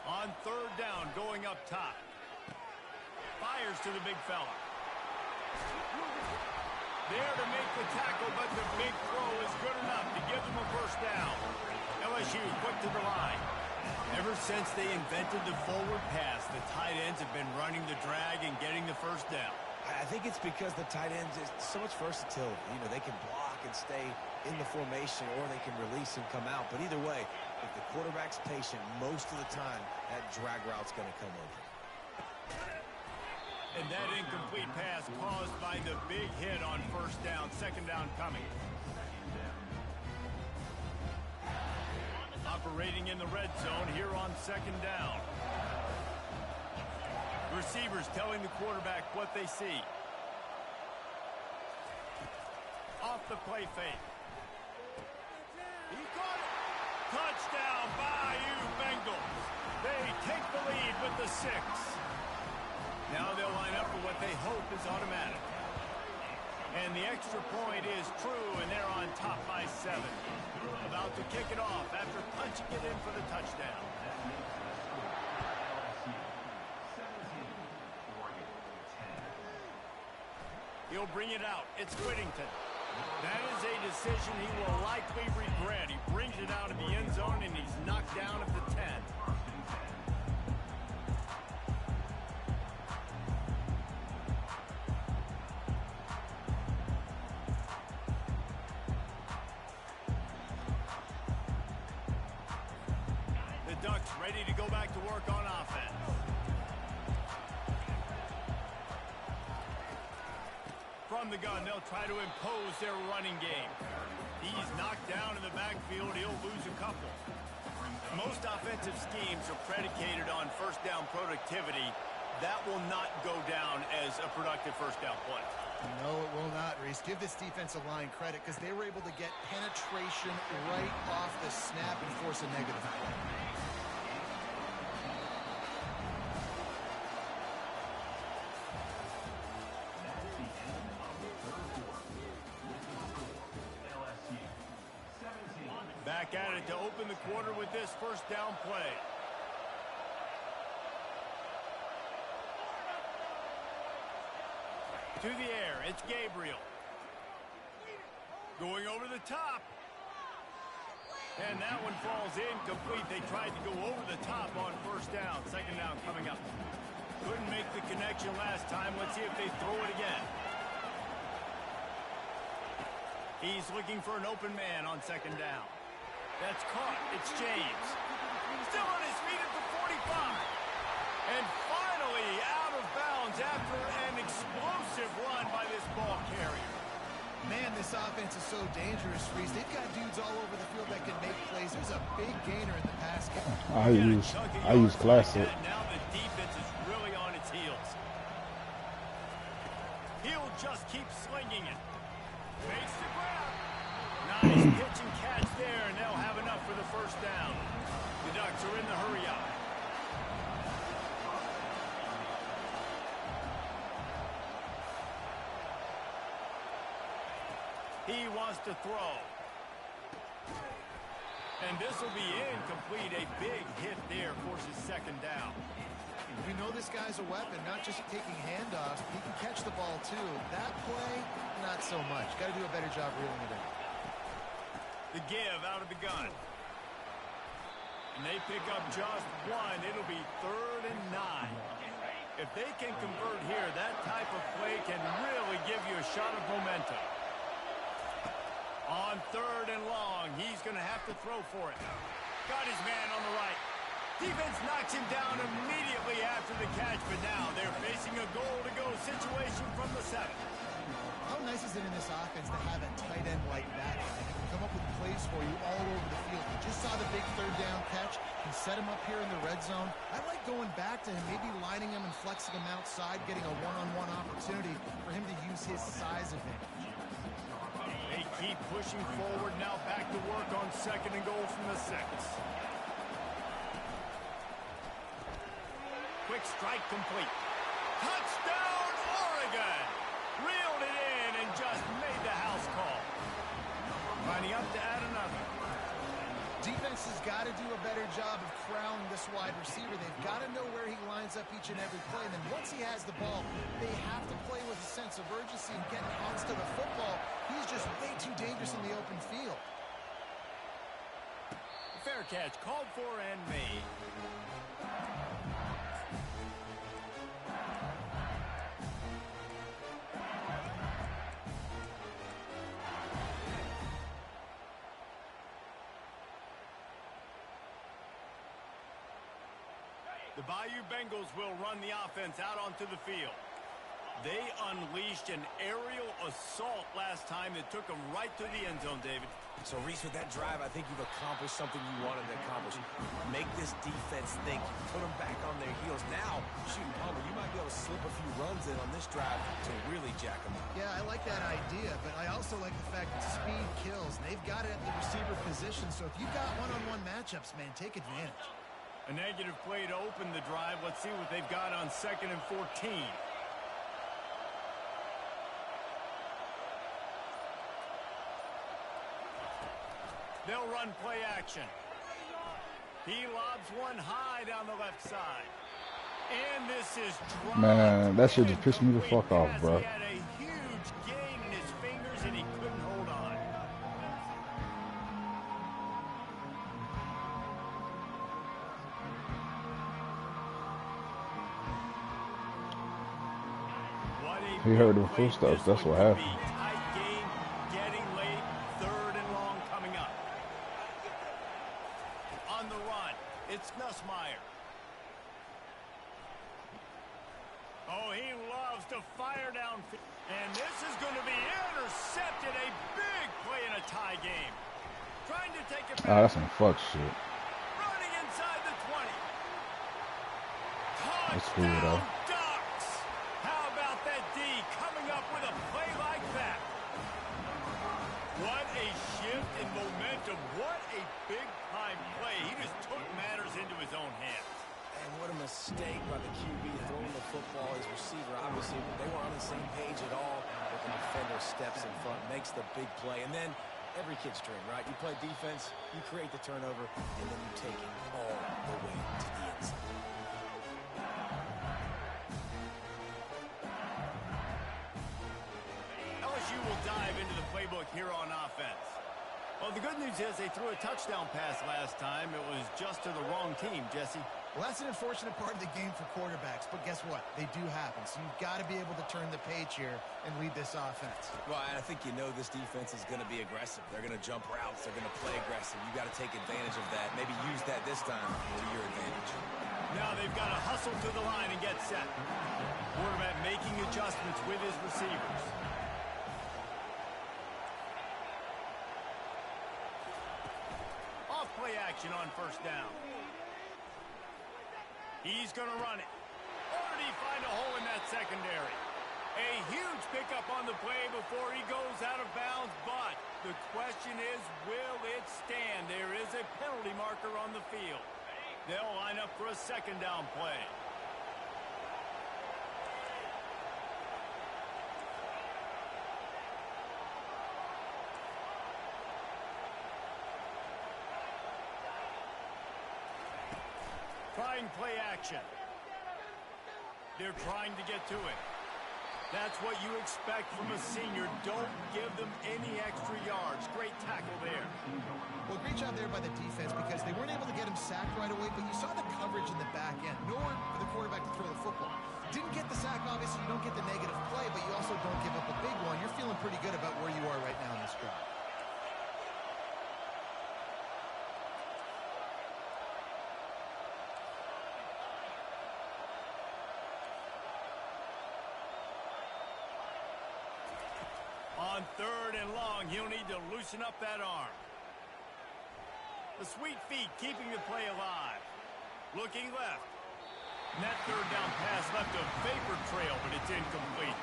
On third down, going up top. Fires to the big fella. There to make the tackle, but the big throw is good enough to give them a first down. LSU quick to the line. Ever since they invented the forward pass, the tight ends have been running the drag and getting the first down. I think it's because the tight ends is so much versatility. You know, they can block and stay in the formation, or they can release and come out. But either way, if the quarterback's patient, most of the time, that drag route's going to come over. And that incomplete pass caused by the big hit on first down. Second down coming. Operating in the red zone here on second down. Receivers telling the quarterback what they see. Off the play fake. He caught it. Touchdown, Bayou Bengals. They take the lead with the 6. Now they'll line up for what they hope is automatic. And the extra point is true, and they're on top by 7. About to kick it off after punching it in for the touchdown. He'll bring it out. It's Whittington. That is a decision he will likely regret. He brings it out of the end zone, and he's knocked down at the 10. Ducks ready to go back to work on offense. From the gun, they'll try to impose their running game. He's knocked down in the backfield. He'll lose a couple. Most offensive schemes are predicated on first down productivity. That will not go down as a productive first down play. No, it will not, Reese. Give this defensive line credit because they were able to get penetration right off the snap and force a negative play. Back at it to open the quarter with this first down play. To the air, it's Gabriel. Going over the top. And that one falls incomplete. They tried to go over the top on first down. Second down coming up. Couldn't make the connection last time. Let's see if they throw it again. He's looking for an open man on second down. That's caught. It's James. Still on his feet at the 45. And finally out of bounds after an explosive run by this ball carrier. Man, this offense is so dangerous, Reese. They've got dudes all over the field that can make plays. There's a big gainer in the pass game. I use classic. Now the defense is really on its heels. He'll just keep slinging it. Makes the grab. Nice pitch and catch there, and they'll have enough for the first down. The Ducks are in the hurry-up. He wants to throw. And this will be incomplete. A big hit there forces second down. We know this guy's a weapon, not just taking handoffs. He can catch the ball, too. That play, not so much. Got to do a better job reeling it in. The give out of the gun. And they pick up just one. It'll be 3rd and 9. If they can convert here, that type of play can really give you a shot of momentum. On 3rd and long, he's going to have to throw for it. Got his man on the right. Defense knocks him down immediately after the catch, but now they're facing a goal-to-go situation from the 7. How nice is it in this offense to have a tight end like that? He can come up with plays for you all over the field. You just saw the big 3rd down catch. can set him up here in the red zone. I like going back to him, maybe lining him and flexing him outside, getting a one-on-one opportunity for him to use his size advantage. They keep pushing forward, now back to work on 2nd and goal from the 6. Quick strike complete. Touchdown, Oregon! Reeled it in and just made the house call. Lining up to add another. Defense has got to do a better job of corralling this wide receiver. They've got to know where he lines up each and every play. And then once he has the ball, they have to play with a sense of urgency and get onto the football. He's just way too dangerous in the open field. Fair catch, called for and made. The Bayou Bengals will run the offense out onto the field. They unleashed an aerial assault last time that took them right to the end zone, David. So, Reese, with that drive, I think you've accomplished something you wanted to accomplish. Make this defense think. Put them back on their heels. Now, shoot, Palmer, you might be able to slip a few runs in on this drive to really jack them up. Yeah, I like that idea, but I also like the fact that speed kills. And they've got it at the receiver position, so if you've got one-on-one matchups, man, take advantage. A negative play to open the drive. Let's see what they've got on 2nd and 14. They'll run play action. He lobs one high down the left side. And this is dropped. Man, that shit just pissed me the fuck off, bro. He had a huge gain in his fingers and he couldn't hold on. He heard the footsteps. That's what happened. Tight game, getting late, 3rd and long coming up. On the run, it's Nussmeier. Oh, he loves to fire downfield. And this is going to be intercepted. A big play in a tie game. Trying to take it back. Oh, that's some fuck shit. Running inside the 20. That's cool, though. Ducks. How about that D coming up with a play like that? What a shift in momentum. What a big-time play. He just took matters into his own hands. And what a mistake by the QB throwing the football. His receiver, obviously, they were on the same page at all. But the defender steps in front, makes the big play. And then every kid's dream, right? You play defense, you create the turnover, and then you take it all the way to the end zone. LSU will dive into the playbook here on offense. Well, the good news is they threw a touchdown pass last time. It was just to the wrong team, Jesse. Well, that's an unfortunate part of the game for quarterbacks, but guess what? They do happen, so you've got to be able to turn the page here and lead this offense. Well, I think you know this defense is going to be aggressive. They're going to jump routes. They're going to play aggressive. You got to take advantage of that. Maybe use that this time to your advantage. Now they've got to hustle to the line and get set. Quarterback making adjustments with his receivers. Off play action on 1st down. He's going to run it. Or did he find a hole in that secondary? A huge pickup on the play before he goes out of bounds, but the question is, will it stand? There is a penalty marker on the field. They'll line up for a 2nd down play. Trying play action. They're trying to get to it. That's what you expect from a senior. Don't give them any extra yards. Great tackle there. Well, great job there by the defense because they weren't able to get him sacked right away, but you saw the coverage in the back end. Nowhere for the quarterback to throw the football. Didn't get the sack, obviously. You don't get the negative play, but you also don't give up a big one. You're feeling pretty good about where you are right now in this drive. On 3rd and long, he'll need to loosen up that arm. The sweet feet keeping the play alive. Looking left. And that third down pass left a vapor trail, but it's incomplete.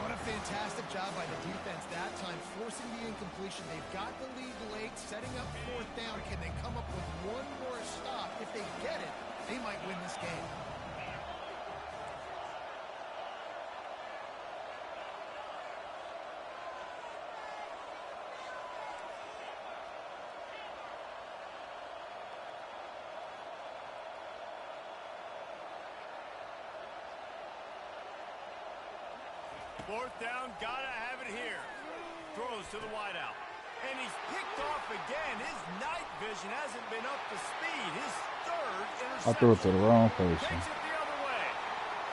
What a fantastic job by the defense that time, forcing the incompletion. They've got the lead late, setting up fourth down. Can they come up with one more stop? If they get it, they might win this game. Fourth down, gotta have it here. Throws to the wideout. And he's picked off again. His night vision hasn't been up to speed. His third interception. I threw it to the wrong person. Takes it the other way.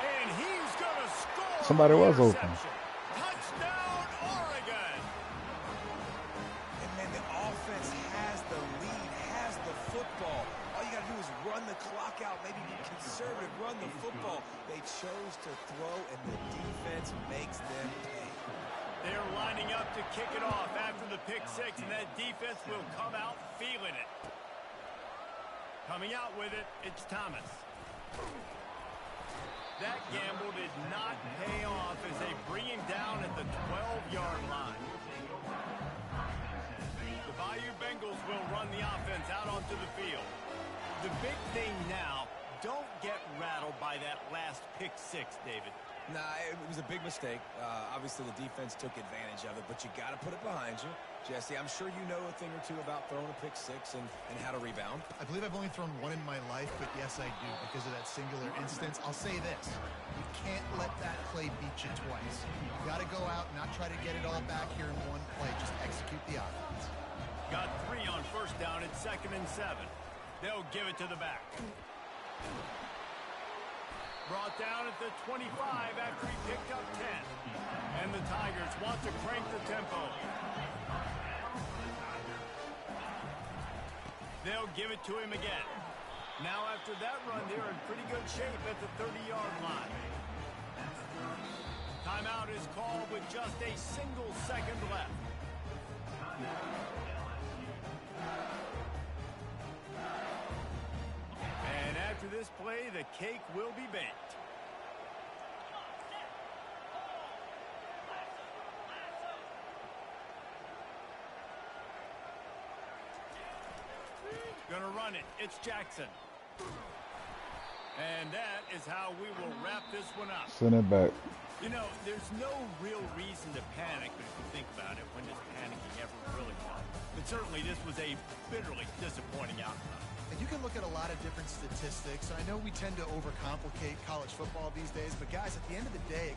And he's gonna score. Somebody was open. Touchdown, Oregon. And man, the offense has the lead, has the football. All you got to do is run the clock out, maybe be conservative, run the football. They chose to throw, and the defense makes them pay. They're lining up to kick it off after the pick six, and that defense will come out feeling it. Coming out with it, it's Thomas. That gamble did not pay off as they bring him down at the 12-yard line. The Bayou Bengals will run the offense out onto the field. The big thing now, don't get rattled by that last pick six, David. Nah, it was a big mistake. Obviously, the defense took advantage of it, but you got to put it behind you. Jesse, I'm sure you know a thing or two about throwing a pick six and how to rebound. I believe I've only thrown one in my life, but yes, I do, because of that singular instance. I'll say this. You can't let that play beat you twice. You got to go out and not try to get it all back here in one play. Just execute the offense. Got 3 on first down at 2nd and 7. They'll give it to the back. Brought down at the 25 after he picked up 10. And the Tigers want to crank the tempo. They'll give it to him again. Now after that run, they're in pretty good shape at the 30-yard line. Timeout is called with just a single second left. And after this play, the cake will be baked. Gonna run it. It's Jackson. And that is how we will wrap this one up. Send it back. You know, there's no real reason to panic, but if you think about it, when does panicking ever really help? But certainly this was a bitterly disappointing outcome. And you can look at a lot of different statistics. I know we tend to overcomplicate college football these days, but guys, at the end of the day,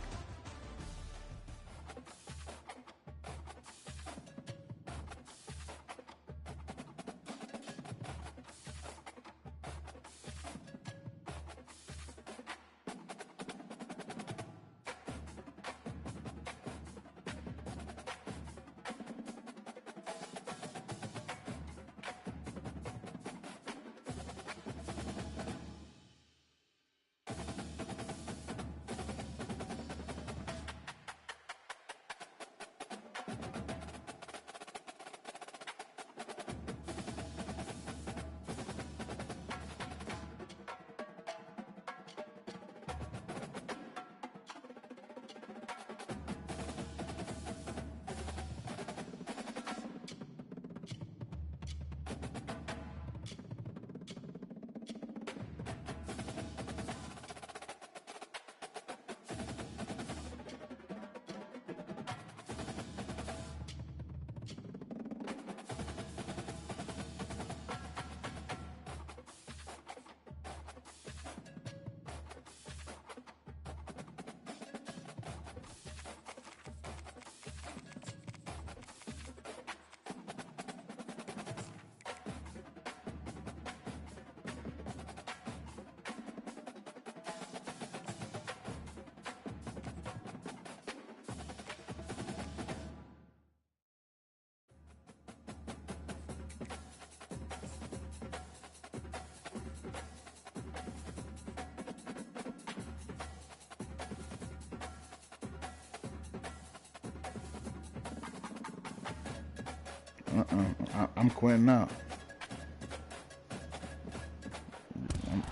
I'm quitting out.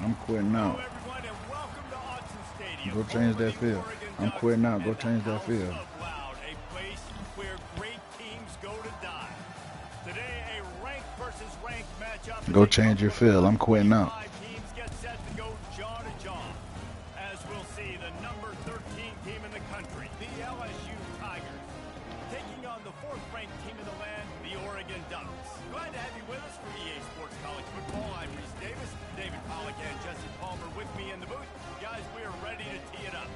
I'm quitting Hello, out. everyone, and welcome to Autzen Stadium. Go change that field. I'm quitting out. Go change that field. Loud, a place where great teams go to die. Today, a ranked versus ranked matchup. Go change your field. I'm quitting out. Teams get set to go jaw to jaw. As we'll see, the number 13 team in the country, the LSU Tigers, taking on the 4th-ranked team in the land, the Oregon Ducks. Glad to have you with us for EA Sports College Football. I'm Reese Davis, David Pollack, and Jesse Palmer with me in the booth. Guys, we are ready to tee it up.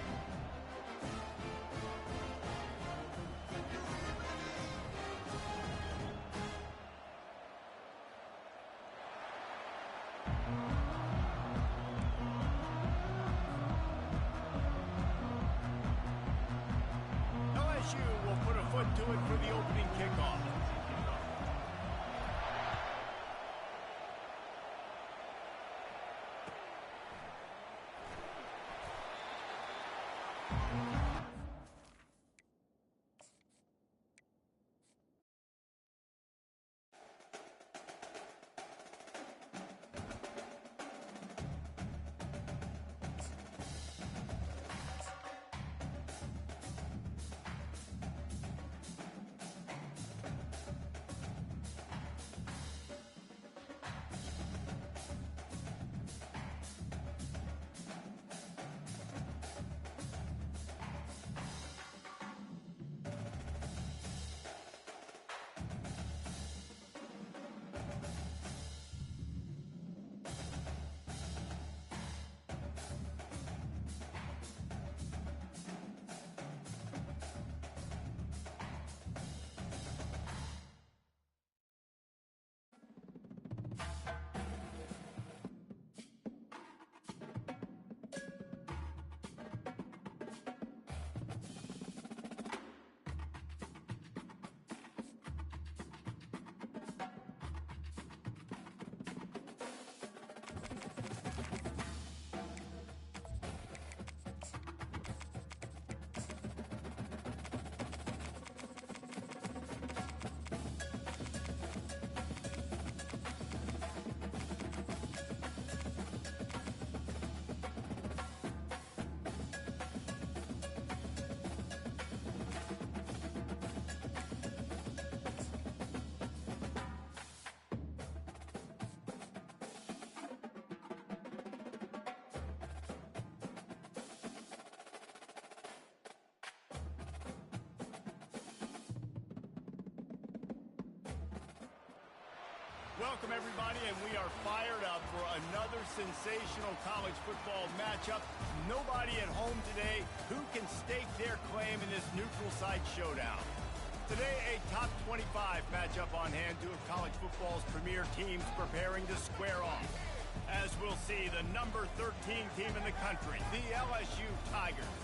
LSU will put a foot to it for the opening kickoff. Welcome, everybody, and we are fired up for another sensational college football matchup. Nobody at home today who can stake their claim in this neutral site showdown. Today, a top 25 matchup on hand, two of college football's premier teams preparing to square off. As we'll see, the number 13 team in the country, the LSU Tigers,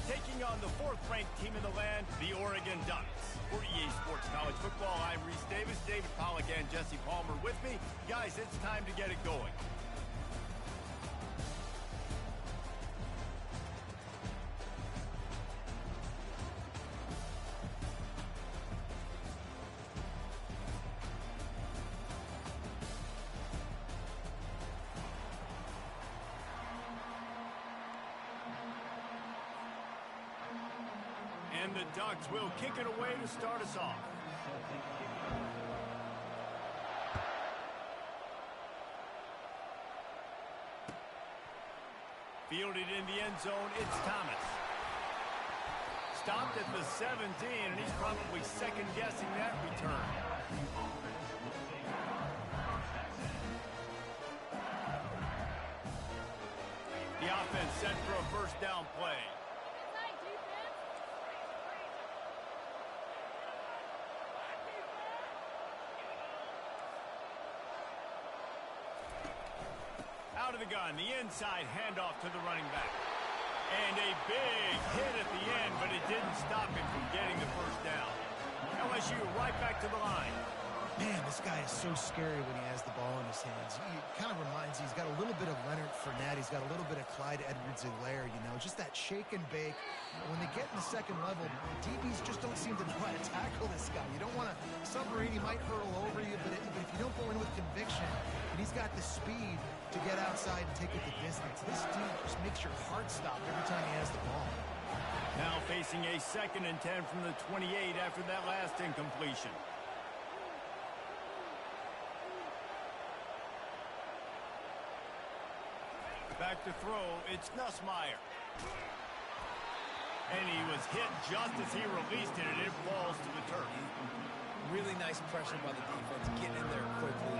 taking on the 4th-ranked team in the land, the Oregon Ducks. For EA Sports College Football, I'm Reese Davis, David Pollack, and Jesse Palmer with me. Guys, it's time to get it going. And the Ducks will kick it away to start us off. Fielded in the end zone, it's Thomas. Stopped at the 17, and he's probably second-guessing that return. The offense set for a first down play. Out of the gun, the inside handoff to the running back. And a big hit at the end, but it didn't stop him from getting the first down. LSU right back to the line. Man, this guy is so scary when he has the ball in his hands. He kind of reminds you, he's got a little bit of Leonard Fournette. He's got a little bit of Clyde Edwards-Helaire, you know, just that shake and bake. When they get in the second level, DBs just don't seem to know how to tackle this guy. You don't want to submarine, he might hurtle over you, but if you don't go in with conviction, and he's got the speed to get outside and take it the distance, this dude just makes your heart stop every time he has the ball. Now facing a 2nd and 10 from the 28 after that last incompletion. Back to throw, it's Nussmeier. And he was hit just as he released it, and it falls to the turf. Really nice pressure by the defense, getting in there quickly,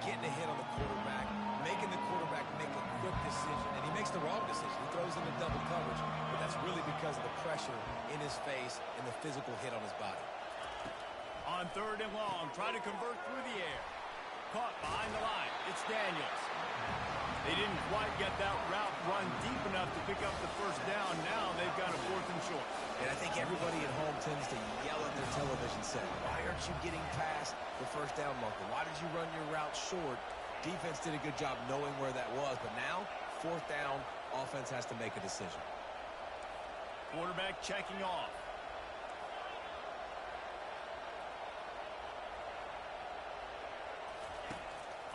getting a hit on the quarterback, making the quarterback make a quick decision, and he makes the wrong decision. He throws into double coverage, but that's really because of the pressure in his face and the physical hit on his body. On 3rd and long, try to convert through the air. Caught behind the line, it's Daniels. They didn't quite get that route run deep enough to pick up the first down. Now they've got a 4th and short. And I think everybody at home tends to yell at their television set. Why aren't you getting past the first down marker? Why did you run your route short? Defense did a good job knowing where that was. But now, 4th down, offense has to make a decision. Quarterback checking off.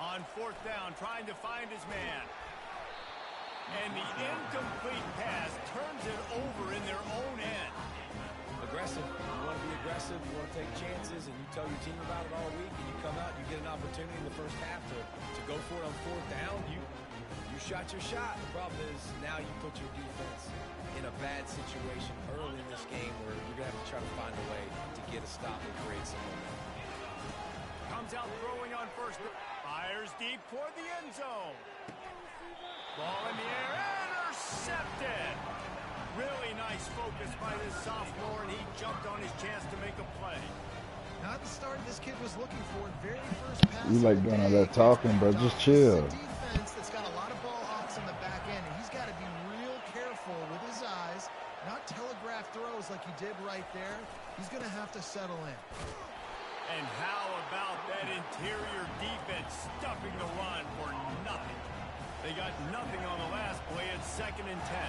On 4th down, trying to find his man. And the incomplete pass turns it over in their own end. Aggressive. You want to be aggressive. You want to take chances, and you tell your team about it all week, and you come out and you get an opportunity in the first half to go for it on 4th down. You shot your shot. The problem is now you put your defense in a bad situation early in this game where you're going to have to try to find a way to get a stop and create some momentum. Comes out throwing on 1st. Fires deep toward the end zone. Ball in the air, intercepted. Really nice focus by this sophomore, and he jumped on his chance to make a play. Not the start this kid was looking for. Very first pass. You like doing all that talking, bro. Just chill. This is a defense that's got a lot of ball hawks in the back end, and he's got to be real careful with his eyes, not telegraph throws like he did right there. He's going to have to settle in. And how about that interior defense stuffing the run for nothing? They got nothing on the last play. It's 2nd and 10.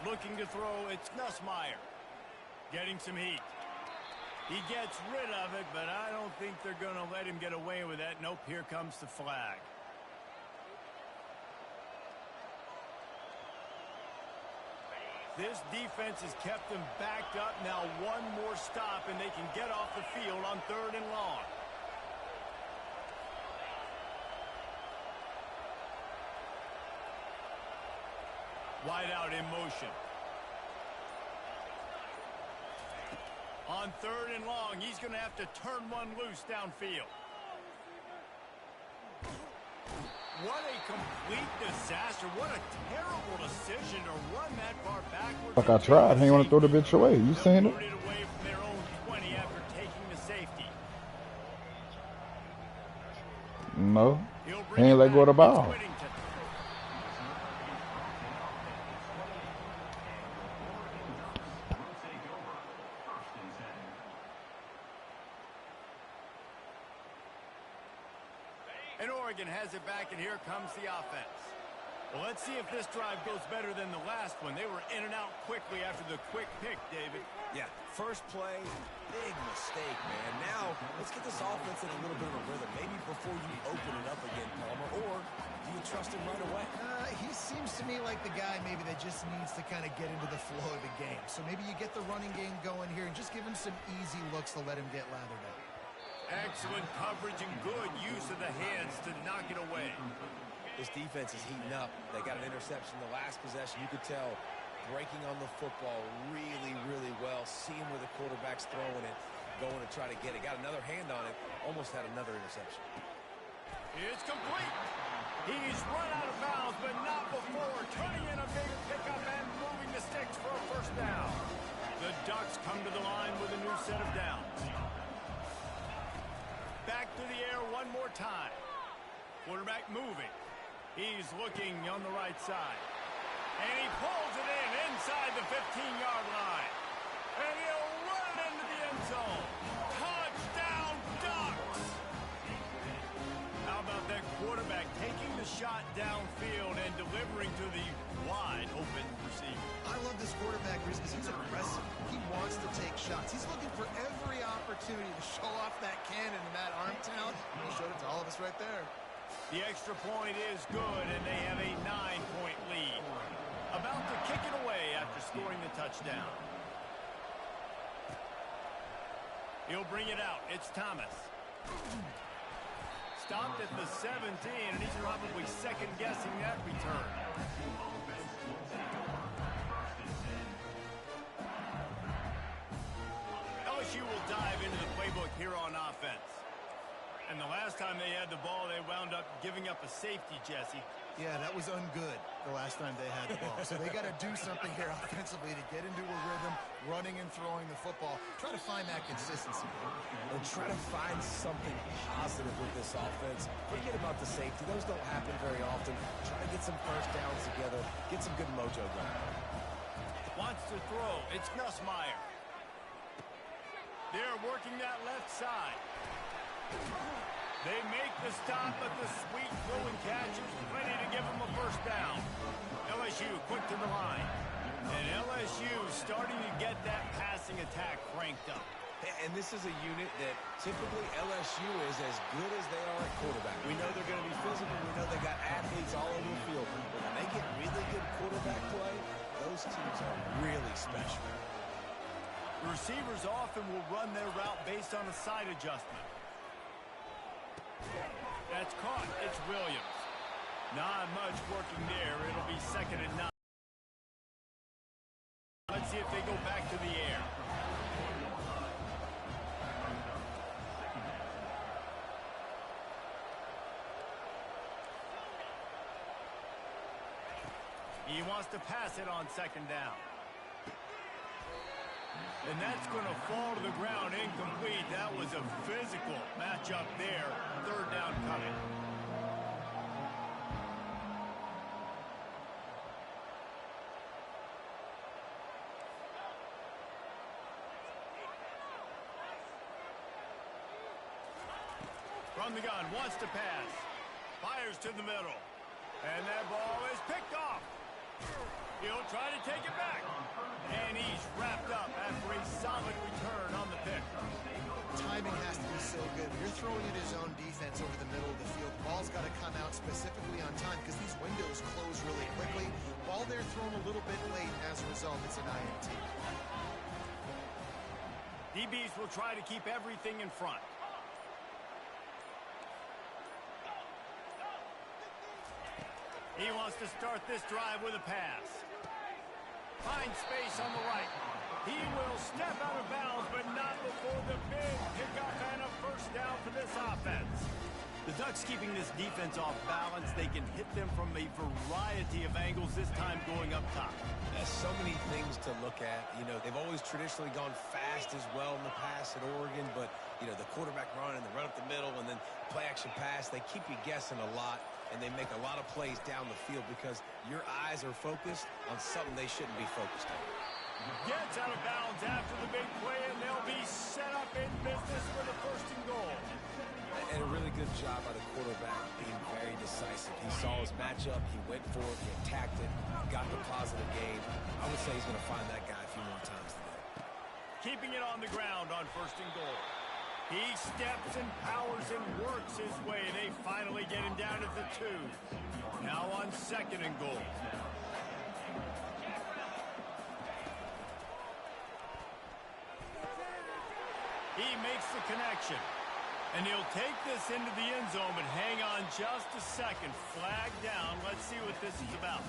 Looking to throw, it's Nussmeier. Getting some heat. He gets rid of it, but I don't think they're going to let him get away with that. Nope, here comes the flag. This defense has kept them backed up. Now one more stop, and they can get off the field on 3rd and long. Wide out in motion. On 3rd and long, he's going to have to turn one loose downfield. What a complete disaster. What a terrible decision to run that far backwards. Like I tried. He want to throw the bitch away. You seen it? Away from their own 20 after taking the safety. No. He ain't let go of the ball. And Oregon has it back, and here comes the offense. Well, let's see if this drive goes better than the last one. They were in and out quickly after the quick pick, David. Yeah, first play, big mistake, man. Now, let's get this offense in a little bit of a rhythm. Maybe before you open it up again, Palmer, or do you trust him right away? He seems to me like the guy maybe that just needs to kind of get into the flow of the game. So maybe you get the running game going here and just give him some easy looks to let him get lathered up. Excellent coverage and good use of the hands to knock it away. This defense is heating up. They got an interception the last possession. You could tell breaking on the football really, really well. Seeing where the quarterback's throwing it, going to try to get it. Got another hand on it. Almost had another interception. It's complete. He's run out of bounds, but not before turning in a big pickup and moving the sticks for a first down. The Ducks come to the line with a new set of downs. back to the air one more time. Quarterback moving. He's looking on the right side. And he pulls it in inside the 15-yard line. And he'll run it into the end zone. Touchdown, Ducks! How about that quarterback taking the shot downfield and delivering to the wide-open receiver? I love this quarterback because he's aggressive. He wants to take shots. He's looking for every opportunity to show off that cannon and that arm talent. He showed it to all of us right there. The extra point is good, and they have a 9-point lead. About to kick it away after scoring the touchdown. He'll bring it out. It's Thomas. Stopped at the 17, and he's probably second-guessing that return. LSU will dive into the playbook here on offense. And the last time they had the ball, they wound up giving up a safety, Jesse. Yeah, that was ungood the last time they had the ball. So they got to do something here offensively to get into a rhythm, running and throwing the football. Try to find that consistency. And try to find something positive with this offense. Forget about the safety. Those don't happen very often. Try to get some first downs together. Get some good mojo going. Wants to throw. It's Nussmeier. They're working that left side. They make the stop, but the sweet throw and catch is plenty to give them a first down. LSU quick to the line. And LSU starting to get that passing attack cranked up. And this is a unit that typically LSU is as good as they are at quarterback. We know they're going to be physical. We know they got athletes all over the field. But when they get really good quarterback play, those teams are really special. Receivers often will run their route based on a side adjustment. That's caught. It's Williams. Not much working there. It'll be 2nd and 9. Let's see if they go back to the air. He wants to pass it on 2nd down. And that's going to fall to the ground incomplete. That was a physical matchup there. 3rd down coming. From the gun, wants to pass. Fires to the middle. And that ball is picked off. He'll try to take it back. And he's wrapped up after a solid return on the pick. Timing has to be so good. You're throwing at his own defense over the middle of the field. Ball's got to come out specifically on time because these windows close really quickly. Ball there thrown a little bit late. As a result, it's an INT. DBs will try to keep everything in front. He wants to start this drive with a pass. Finds space on the right. He will step out of bounds, but not before the big pickup and a first down for this offense. The Ducks keeping this defense off balance. They can hit them from a variety of angles, this time going up top. There's so many things to look at. You know, they've always traditionally gone fast as well in the past at Oregon, but, you know, the quarterback run and the run up the middle and then play action pass, they keep you guessing a lot, and they make a lot of plays down the field because your eyes are focused on something they shouldn't be focused on. Gets out of bounds after the big play, and they'll be set up in business for the 1st and goal. And a really good job by the quarterback being very decisive. He saw his matchup, he went for it, he attacked it, got the positive gain. I would say he's going to find that guy a few more times today. Keeping it on the ground on 1st and goal. He steps and powers and works his way. They finally get him down at the 2. Now on 2nd and goal. He makes the connection. And he'll take this into the end zone, but hang on just a second. Flag down. Let's see what this is about.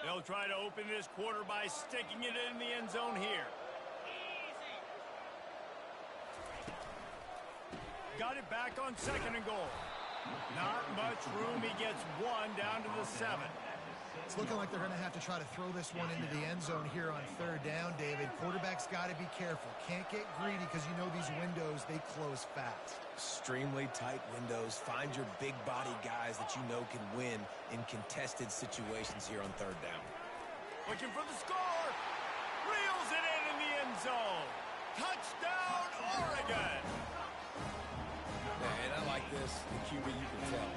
They'll try to open this quarter by sticking it in the end zone here. Got it back on 2nd and goal. Not much room. He gets 1 down to the 7. It's looking like they're going to have to try to throw this one into the end zone here on third down, David. Quarterback's got to be careful. Can't get greedy because you know these windows, they close fast. Extremely tight windows. Find your big body guys that you know can win in contested situations here on third down. Looking for the score. Reels it in the end zone. Touchdown, Oregon. And I like this. The QB, you can tell.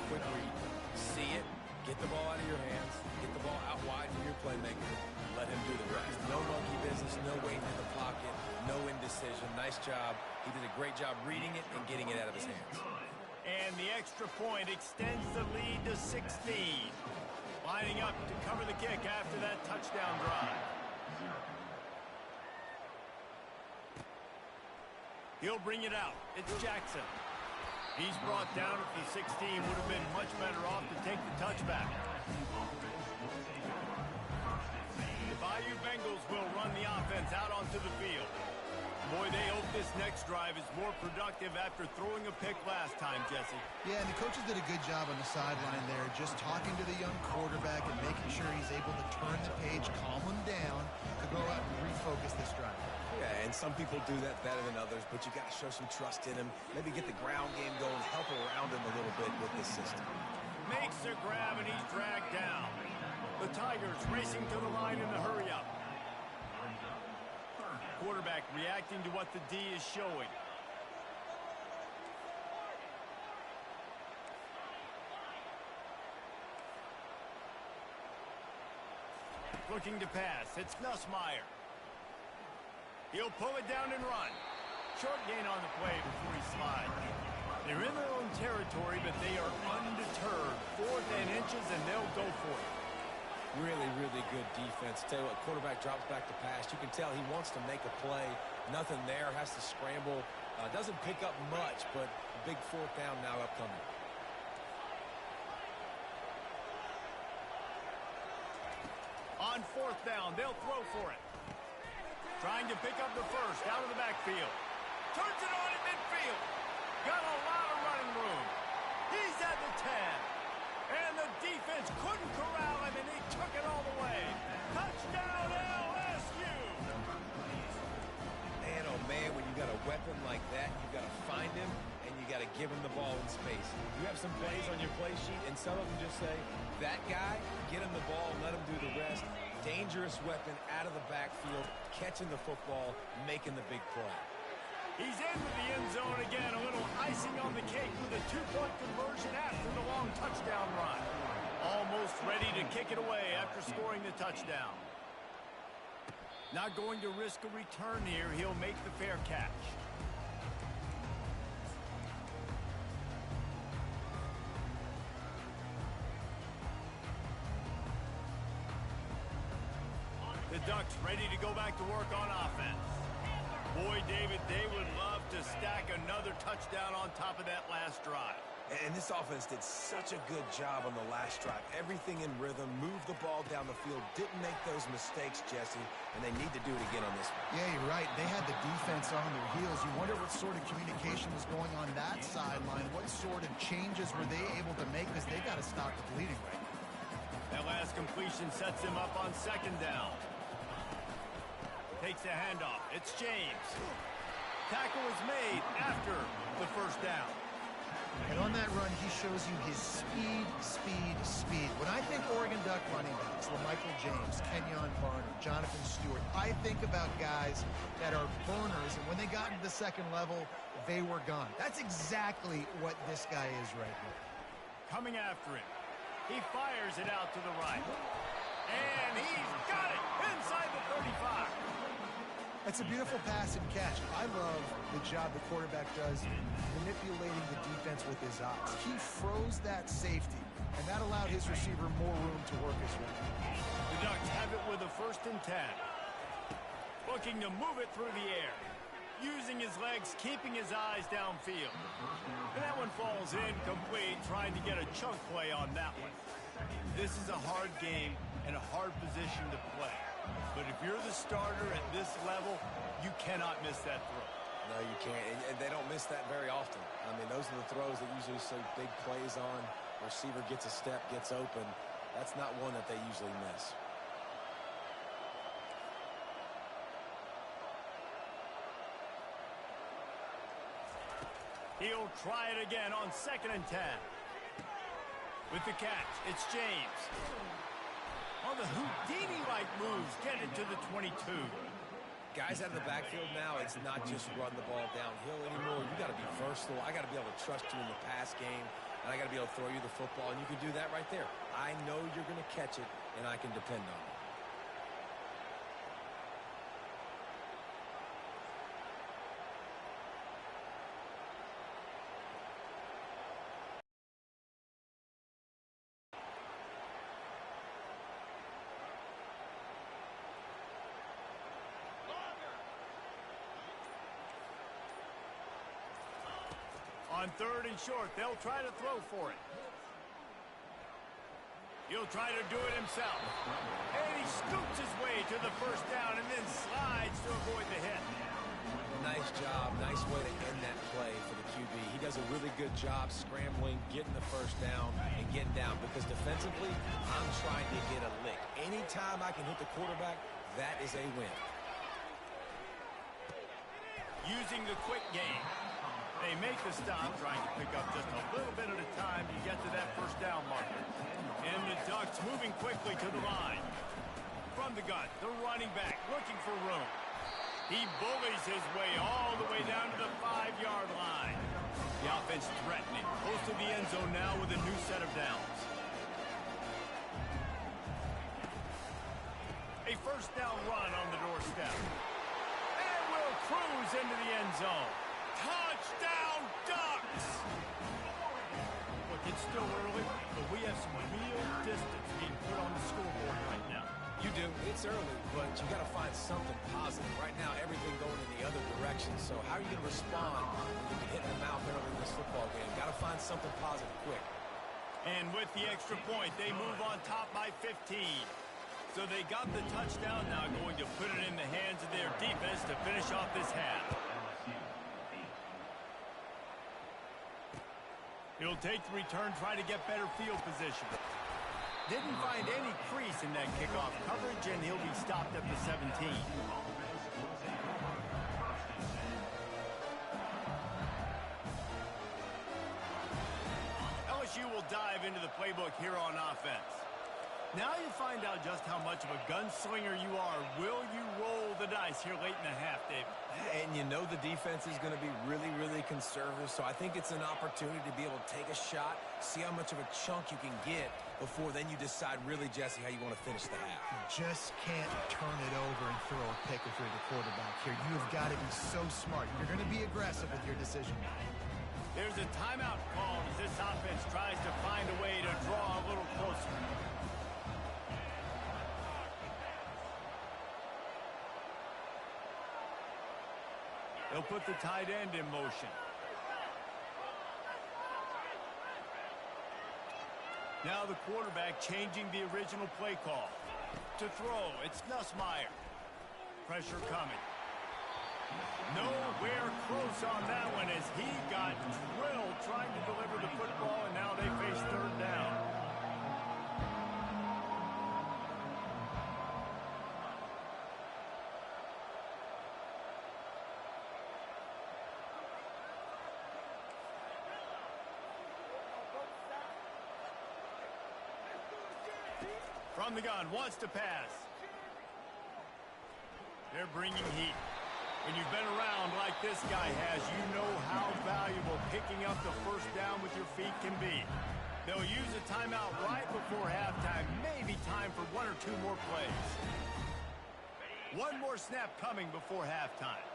Quick read. See it. Get the ball out of your hands. Get the ball out wide from your playmaker. Let him do the rest. No monkey business. No waiting in the pocket. No indecision. Nice job. He did a great job reading it and getting it out of his hands. And the extra point extends the lead to 16. Lining up to cover the kick after that touchdown drive. He'll bring it out. It's Jackson. He's brought down at the 16. Would have been much better off to take the touchback. The Bayou Bengals will run the offense out onto the field. Boy, they hope this next drive is more productive after throwing a pick last time, Jesse. Yeah, and the coaches did a good job on the sideline there, just talking to the young quarterback and making sure he's able to turn the page, calm him down, to go out and refocus this drive. Yeah, and some people do that better than others, but you got to show some trust in him. Maybe get the ground game going, help around him a little bit with this system. Makes the grab, and he's dragged down. The Tigers racing to the line in the hurry-up. Quarterback reacting to what the D is showing. Looking to pass. It's Nussmeier. He'll pull it down and run. Short gain on the play before he slides. They're in their own territory, but they are undeterred. 4th and inches, and they'll go for it. Really, really good defense. Tell you what, quarterback drops back to pass. You can tell he wants to make a play. Nothing there. Has to scramble. Doesn't pick up much, but big 4th down now upcoming. On 4th down, they'll throw for it. Trying to pick up the first out of the backfield. Turns it on in midfield. Got a lot of running room. He's at the 10. And the defense couldn't corral him, and he took it all the way. Touchdown, LSU! Man, oh man, when you got a weapon like that, you got to find him, and you got to give him the ball in space. You have some plays on your play sheet, and some of them just say, that guy, get him the ball, let him do the rest. Dangerous weapon out of the backfield, catching the football, making the big play. He's into the end zone again. A little icing on the cake with a 2-point conversion after the long touchdown run. Almost ready to kick it away after scoring the touchdown. Not going to risk a return here. He'll make the fair catch. The Ducks ready to go back to work on offense. Boy, David, they would love to stack another touchdown on top of that last drive. And this offense did such a good job on the last drive. Everything in rhythm, moved the ball down the field, didn't make those mistakes, Jesse, and they need to do it again on this one. Yeah, you're right. They had the defense on their heels. You wonder what sort of communication was going on that sideline. What sort of changes were they able to make, because they got to stop the bleeding right now. That last completion sets him up on 2nd down. Takes a handoff. It's James. Tackle is made after the 1st down. And on that run, he shows you his speed, speed, speed. When I think Oregon Duck running backs, LaMichael James, Kenyon Barner, Jonathan Stewart, I think about guys that are burners, and when they got into the 2nd level, they were gone. That's exactly what this guy is right now. Coming after him. He fires it out to the right. And he's got it inside the 35. That's a beautiful pass and catch. I love the job the quarterback does manipulating the defense with his eyes. He froze that safety, and that allowed his receiver more room to work his way. The Ducks have it with a 1st and 10. Looking to move it through the air. Using his legs, keeping his eyes downfield. And that one falls incomplete, trying to get a chunk play on that one. This is a hard game and a hard position to play. But if you're the starter at this level, you cannot miss that throw. No, you can't. And they don't miss that very often. I mean, those are the throws that usually see big plays on. Receiver gets a step, gets open. That's not one that they usually miss. He'll try it again on 2nd and 10. With the catch, it's James. On the Houdini-like moves, get it to the 22. Guys out of the backfield now, it's not just run the ball downhill anymore. You got to be versatile. I got to be able to trust you in the pass game, and I got to be able to throw you the football, and you can do that right there. I know you're going to catch it, and I can depend on it. On 3rd and short, they'll try to throw for it. He'll try to do it himself. And he scoops his way to the 1st down and then slides to avoid the hit. Nice job. Nice way to end that play for the QB. He does a really good job scrambling, getting the 1st down, and getting down. Because defensively, I'm trying to get a lick. Anytime I can hit the quarterback, that is a win. Using the quick game. They make the stop, trying to pick up just a little bit at a time to get to that 1st down marker. And the Ducks moving quickly to the line. From the gun, the running back looking for room. He bullies his way all the way down to the 5-yard line. The offense threatening, close to the end zone now with a new set of downs. A 1st down run on the doorstep. And will cruise into the end zone. Touchdown, Ducks! Look, it's still early, but we have some real distance being put on the scoreboard right now. You do. It's early, but you got to find something positive. Right now, everything going in the other direction. So how are you going to respond when you get hit in the mouth early in this football game? Got to find something positive quick. And with the extra point, they move on top by 15. So they got the touchdown, now going to put it in the hands of their defense to finish off this half. He'll take the return, try to get better field position. Didn't find any crease in that kickoff coverage, and he'll be stopped at the 17. LSU will dive into the playbook here on offense. Now you find out just how much of a gunslinger you are. Will you roll the dice here late in the half, Dave? And you know the defense is going to be really, really conservative, so I think it's an opportunity to be able to take a shot, see how much of a chunk you can get before then you decide really, Jesse, how you want to finish the half. You just can't turn it over and throw a pick if you're the quarterback here. You've got to be so smart. You're going to be aggressive with your decision. There's a timeout called as this offense tries to find a way to draw a little closer. They'll put the tight end in motion. Now the quarterback changing the original play call. To throw, it's Nussmeier. Pressure coming. Nowhere close on that one as he got drilled trying to deliver the football, and now they face 3rd down. From the gun, wants to pass. They're bringing heat. When you've been around like this guy has, you know how valuable picking up the 1st down with your feet can be. They'll use a timeout right before halftime. Maybe time for 1 or 2 more plays. One more snap coming before halftime.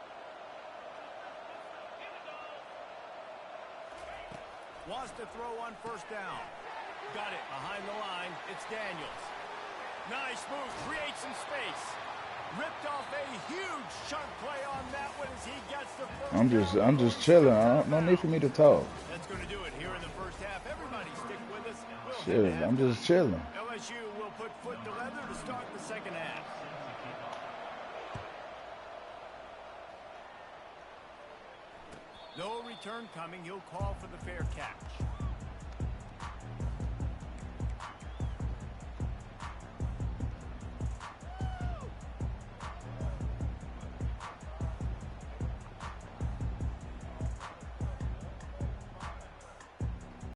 Wants to throw on 1st down. Got it behind the line. It's Daniels. Nice move. Creates some space. Ripped off a huge chunk play on that one as he gets the 1st I'm just chilling. No need for me to talk. That's going to do it here in the 1st half. Everybody stick with us. Shit, I'm just chilling. LSU will put foot to leather to start the 2nd half. No return coming. He'll call for the fair catch.